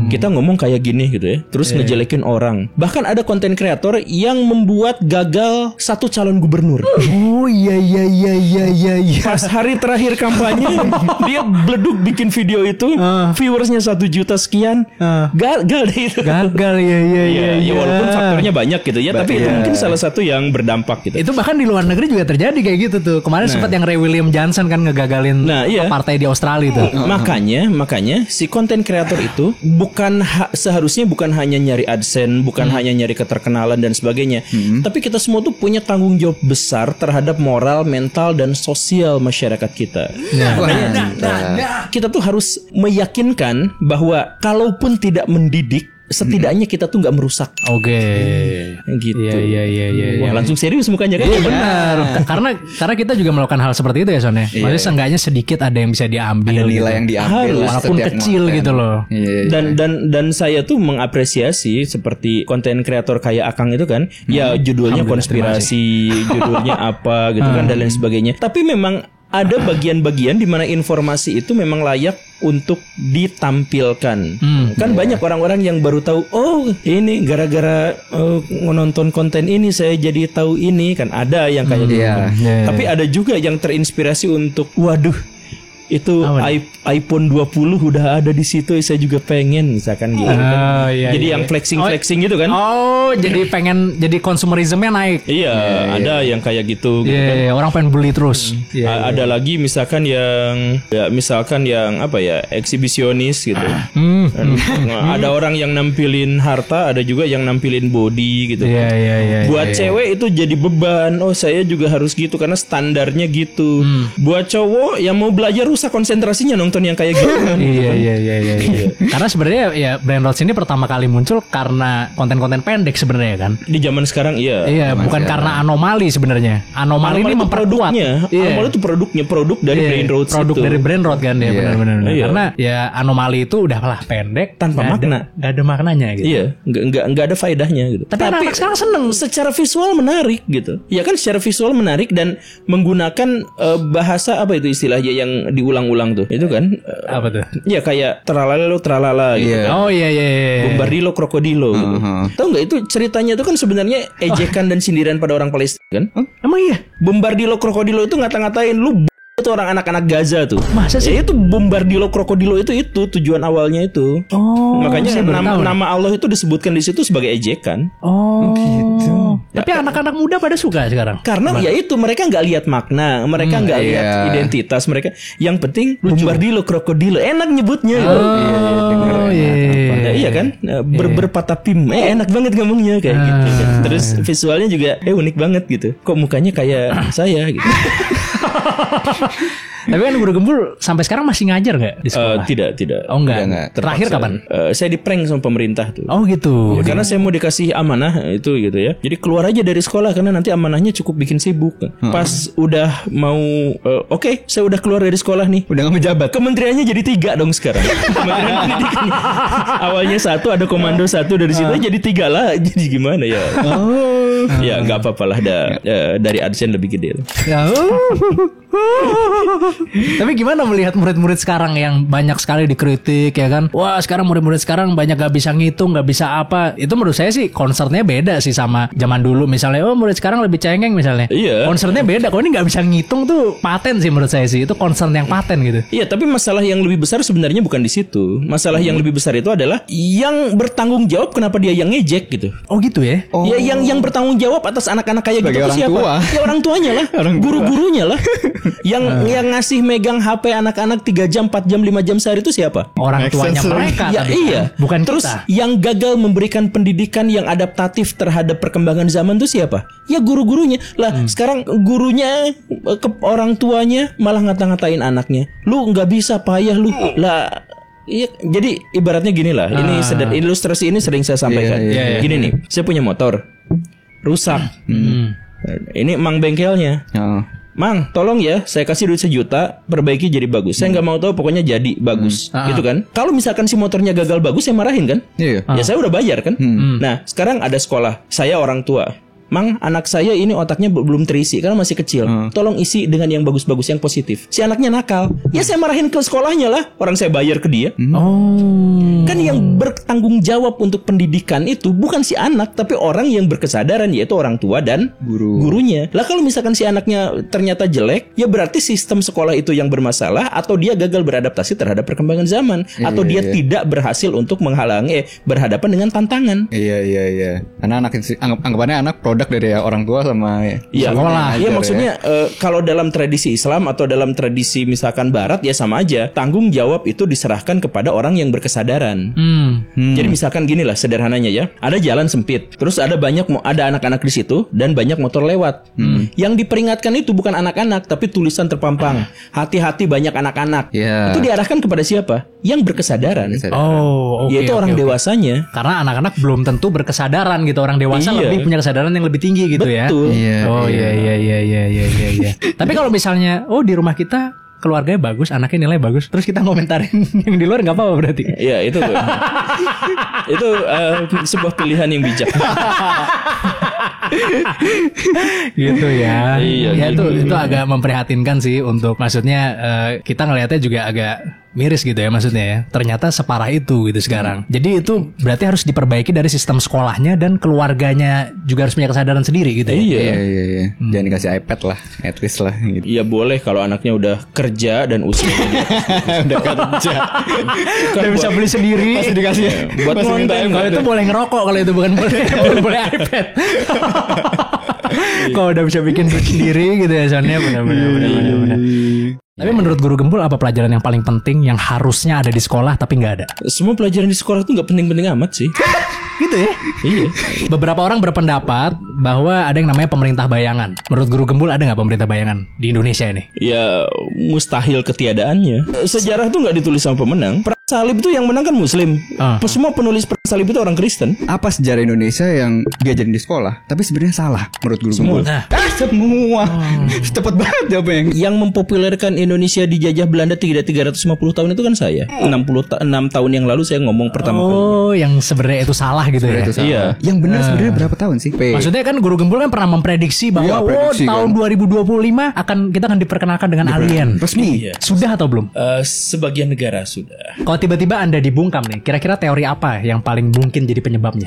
Kita ngomong kayak gini gitu ya, terus ngejelekin orang. Bahkan ada konten kreator yang membuat gagal satu calon gubernur. Oh iya. Pas hari terakhir kampanye dia bleduk bikin video itu, viewersnya 1 juta sekian. Gagal deh itu. Gagal ya. Walaupun faktornya banyak gitu ya, tapi itu mungkin salah satu yang berdampak gitu. Itu bahkan di luar negeri juga terjadi kayak gitu tuh. Kemarin sempat yang Ray William Johnson kan ngegagalin partai di Australia itu. Makanya si konten kreator itu seharusnya bukan hanya nyari AdSense, bukan hanya nyari keterkenalan dan sebagainya. Tapi kita semua tuh punya tanggung jawab besar terhadap moral, mental dan sosial masyarakat kita. Kita tuh harus meyakinkan bahwa kalaupun tidak mendidik, setidaknya kita tuh nggak merusak. Gitu. Iya. Wah, langsung serius mukanya kan? Iya benar. Karena kita juga melakukan hal seperti itu ya, Son ya. Maksudnya seenggaknya sedikit ada yang bisa diambil. Ada nilai yang diambil walaupun kecil gitu loh. Dan saya tuh mengapresiasi seperti konten kreator kayak Akang itu kan. Ya judulnya konspirasi, judulnya apa gitu kan dan lain sebagainya. Tapi memang ada bagian-bagian di mana informasi itu memang layak untuk ditampilkan. Kan banyak orang-orang yang baru tahu, oh ini gara-gara nonton konten ini saya jadi tahu ini, kan ada yang kayak gitu. Tapi ada juga yang terinspirasi untuk, waduh itu iPhone 20 udah ada di situ, saya juga pengen misalkan gitu kan. Jadi yang flexing gitu kan. Jadi pengen, jadi konsumerismnya naik. Ada yang kayak gitu kan. Orang pengen beli terus. Ada lagi misalkan yang apa ya, eksibisionis gitu. Ada orang yang nampilin harta, ada juga yang nampilin body gitu. Buat cewek itu jadi beban. Oh saya juga harus gitu karena standarnya gitu. Buat cowok yang mau belajar rusak konsentrasinya nonton yang kayak gitu. Iya. Karena sebenarnya ya brain rot ini pertama kali muncul karena konten-konten pendek sebenarnya kan. Di zaman sekarang bukan karena anomali sebenarnya. Anomali ini memperkuat. Anomali itu produk dari brain rot. Produk dari brain rot kan ya, benar. Karena ya anomali itu udah malah pendek tanpa makna. Gak ada maknanya gitu. Iya, enggak ada faedahnya gitu. Tapi anak sekarang seneng secara visual menarik gitu. Ya kan secara visual menarik dan menggunakan bahasa apa itu istilahnya yang diulang-ulang tuh. Itu kan apa tuh? Ya kayak tralala gitu. Oh iya. Bombardilo krokodilo gitu. Tahu enggak itu ceritanya itu kan sebenarnya ejekan dan sindiran pada orang Palestina kan? Emang iya? Bombardilo krokodilo itu ngata-ngatain lu itu orang anak-anak Gaza tuh. Masa sih? Ya itu bombardilo krokodilo itu tujuan awalnya itu. Makanya nama Allah itu disebutkan di situ sebagai ejekan. Gitu. Tapi anak-anak muda pada suka sekarang. Karena ya itu mereka nggak lihat makna, mereka nggak lihat identitas mereka. Yang penting bombardilo krokodilo, enak nyebutnya. Iya kan? Berpatapim, enak banget ngomongnya kayak gitu. Terus visualnya juga unik banget gitu. Kok mukanya kayak saya gitu. Tapi kan Bro Gembul sampai sekarang masih ngajar nggak di sekolah? Tidak. Oh enggak. Terakhir kapan? Saya di prank sama pemerintah tuh. Oh gitu. Ya, karena saya mau dikasih amanah itu gitu ya. Jadi keluar aja dari sekolah karena nanti amanahnya cukup bikin sibuk. Pas udah mau oke, saya udah keluar dari sekolah nih. Udah nggak menjabat. Kementeriannya jadi 3 dong sekarang. Kementerian Pendidikan. Awalnya 1 ada komando 1 dari situ jadi 3 lah. Jadi gimana ya? Ya nggak apa-apa lah. Dari AdSense lebih gede. Tapi gimana melihat murid-murid sekarang yang banyak sekali dikritik ya kan? Wah sekarang murid-murid sekarang banyak gak bisa ngitung, gak bisa apa. Itu menurut saya sih concernnya beda sih sama zaman dulu. Misalnya murid sekarang lebih cengeng misalnya. Iya. Concernnya beda. Kalau ini gak bisa ngitung tuh paten sih menurut saya sih. Itu concern yang paten gitu. Iya, tapi masalah yang lebih besar sebenarnya bukan di situ. Masalah yang lebih besar itu adalah yang bertanggung jawab kenapa dia yang ngejek gitu. Oh gitu ya? Ya yang bertanggung jawab atas anak-anak kayak gitu Sebagai tuh siapa? tua. Ya orang tuanya lah, guru-gurunya lah. Yang ngasih megang HP anak-anak 3 jam, 4 jam, 5 jam sehari itu siapa? Orang tuanya mereka. Ya tadi, iya. kan? Bukan Terus kita. yang gagal memberikan pendidikan yang adaptatif terhadap perkembangan zaman itu siapa? Ya guru-gurunya. Lah sekarang gurunya ke orang tuanya malah ngata-ngatain anaknya. Lu nggak bisa, payah lu. Lah iya, jadi ibaratnya gini lah. Ini ilustrasi ini sering saya sampaikan. Iya. Gini nih, saya punya motor rusak. Ini emang bengkelnya. Mang, tolong ya, saya kasih duit 1 juta, perbaiki jadi bagus. Saya nggak mau tahu, pokoknya jadi bagus, gitu kan? Kalau misalkan si motornya gagal bagus, saya marahin kan? Iya. Ya saya udah bayar kan? Nah, sekarang ada sekolah, saya orang tua. Mang, anak saya ini otaknya belum terisi karena masih kecil. Tolong isi dengan yang bagus-bagus, yang positif. Si anaknya nakal, ya saya marahin ke sekolahnya lah. Orang saya bayar ke dia. Kan yang bertanggung jawab untuk pendidikan itu bukan si anak, tapi orang yang berkesadaran, yaitu orang tua dan gurunya. Lah kalau misalkan si anaknya ternyata jelek, ya berarti sistem sekolah itu yang bermasalah, atau dia gagal beradaptasi terhadap perkembangan zaman, atau dia tidak berhasil untuk menghalangi berhadapan dengan tantangan. Iya. Karena anggapannya anak produk dari orang tua sama sekolah. Iya, maksudnya kalau dalam tradisi Islam atau dalam tradisi misalkan Barat ya sama aja. Tanggung jawab itu diserahkan kepada orang yang berkesadaran. Jadi misalkan gini lah sederhananya ya. Ada jalan sempit, terus ada anak-anak di situ dan banyak motor lewat. Yang diperingatkan itu bukan anak-anak, tapi tulisan terpampang. Hati-hati banyak anak-anak. Itu diarahkan kepada siapa? Yang berkesadaran. Yaitu orang dewasanya. Karena anak-anak belum tentu berkesadaran gitu. Orang dewasa lebih punya kesadaran yang lebih tinggi gitu. Betul. Ya. Iya. Tapi kalau misalnya di rumah kita keluarganya bagus, anaknya nilai bagus, terus kita ngomentarin yang di luar nggak apa-apa berarti? Iya, itu sebuah pilihan yang bijak. Gitu ya. Iya, itu agak memprihatinkan sih untuk maksudnya kita ngelihatnya juga agak miris gitu ya maksudnya ya. Ternyata separah itu gitu sekarang. Jadi itu berarti harus diperbaiki dari sistem sekolahnya dan keluarganya juga harus punya kesadaran sendiri gitu ya. Iya. Jangan dikasih iPad lah, at least lah gitu. Iya boleh kalau anaknya udah kerja dan usia Udah kerja. Udah bisa beli sendiri. Pasti dikasih buat konten. Kalau itu boleh ngerokok, kalau itu bukan boleh iPad. Kalau udah bisa bikin sendiri gitu ya soalnya benar-benar. Tapi menurut Guru Gembul apa pelajaran yang paling penting yang harusnya ada di sekolah tapi nggak ada? Semua pelajaran di sekolah itu nggak penting-penting amat sih. Gitu ya? Iya. Beberapa orang berpendapat bahwa ada yang namanya pemerintah bayangan. Menurut Guru Gembul ada nggak pemerintah bayangan di Indonesia ini? Ya mustahil ketiadaannya. Sejarah itu nggak ditulis sama pemenang. Perang salib itu yang menang kan Muslim. Semua penulis perang salib itu orang Kristen. Apa sejarah Indonesia yang diajarin di sekolah tapi sebenarnya salah menurut Guru Gembul? Semua. Cepet banget jawabnya. Yang mempopulerkan Indonesia dijajah Belanda 350 tahun itu kan saya. 6 tahun yang lalu saya ngomong pertama kali. Yang sebenarnya itu salah gitu ya. Iya. Yang benar sebenarnya berapa tahun sih? Maksudnya kan Guru Gembul kan pernah memprediksi bahwa tahun 2025 kita akan diperkenalkan dengan alien. Resmi. Sudah atau belum? Sebagian negara sudah. Kalau tiba-tiba Anda dibungkam nih, kira-kira teori apa yang paling mungkin jadi penyebabnya?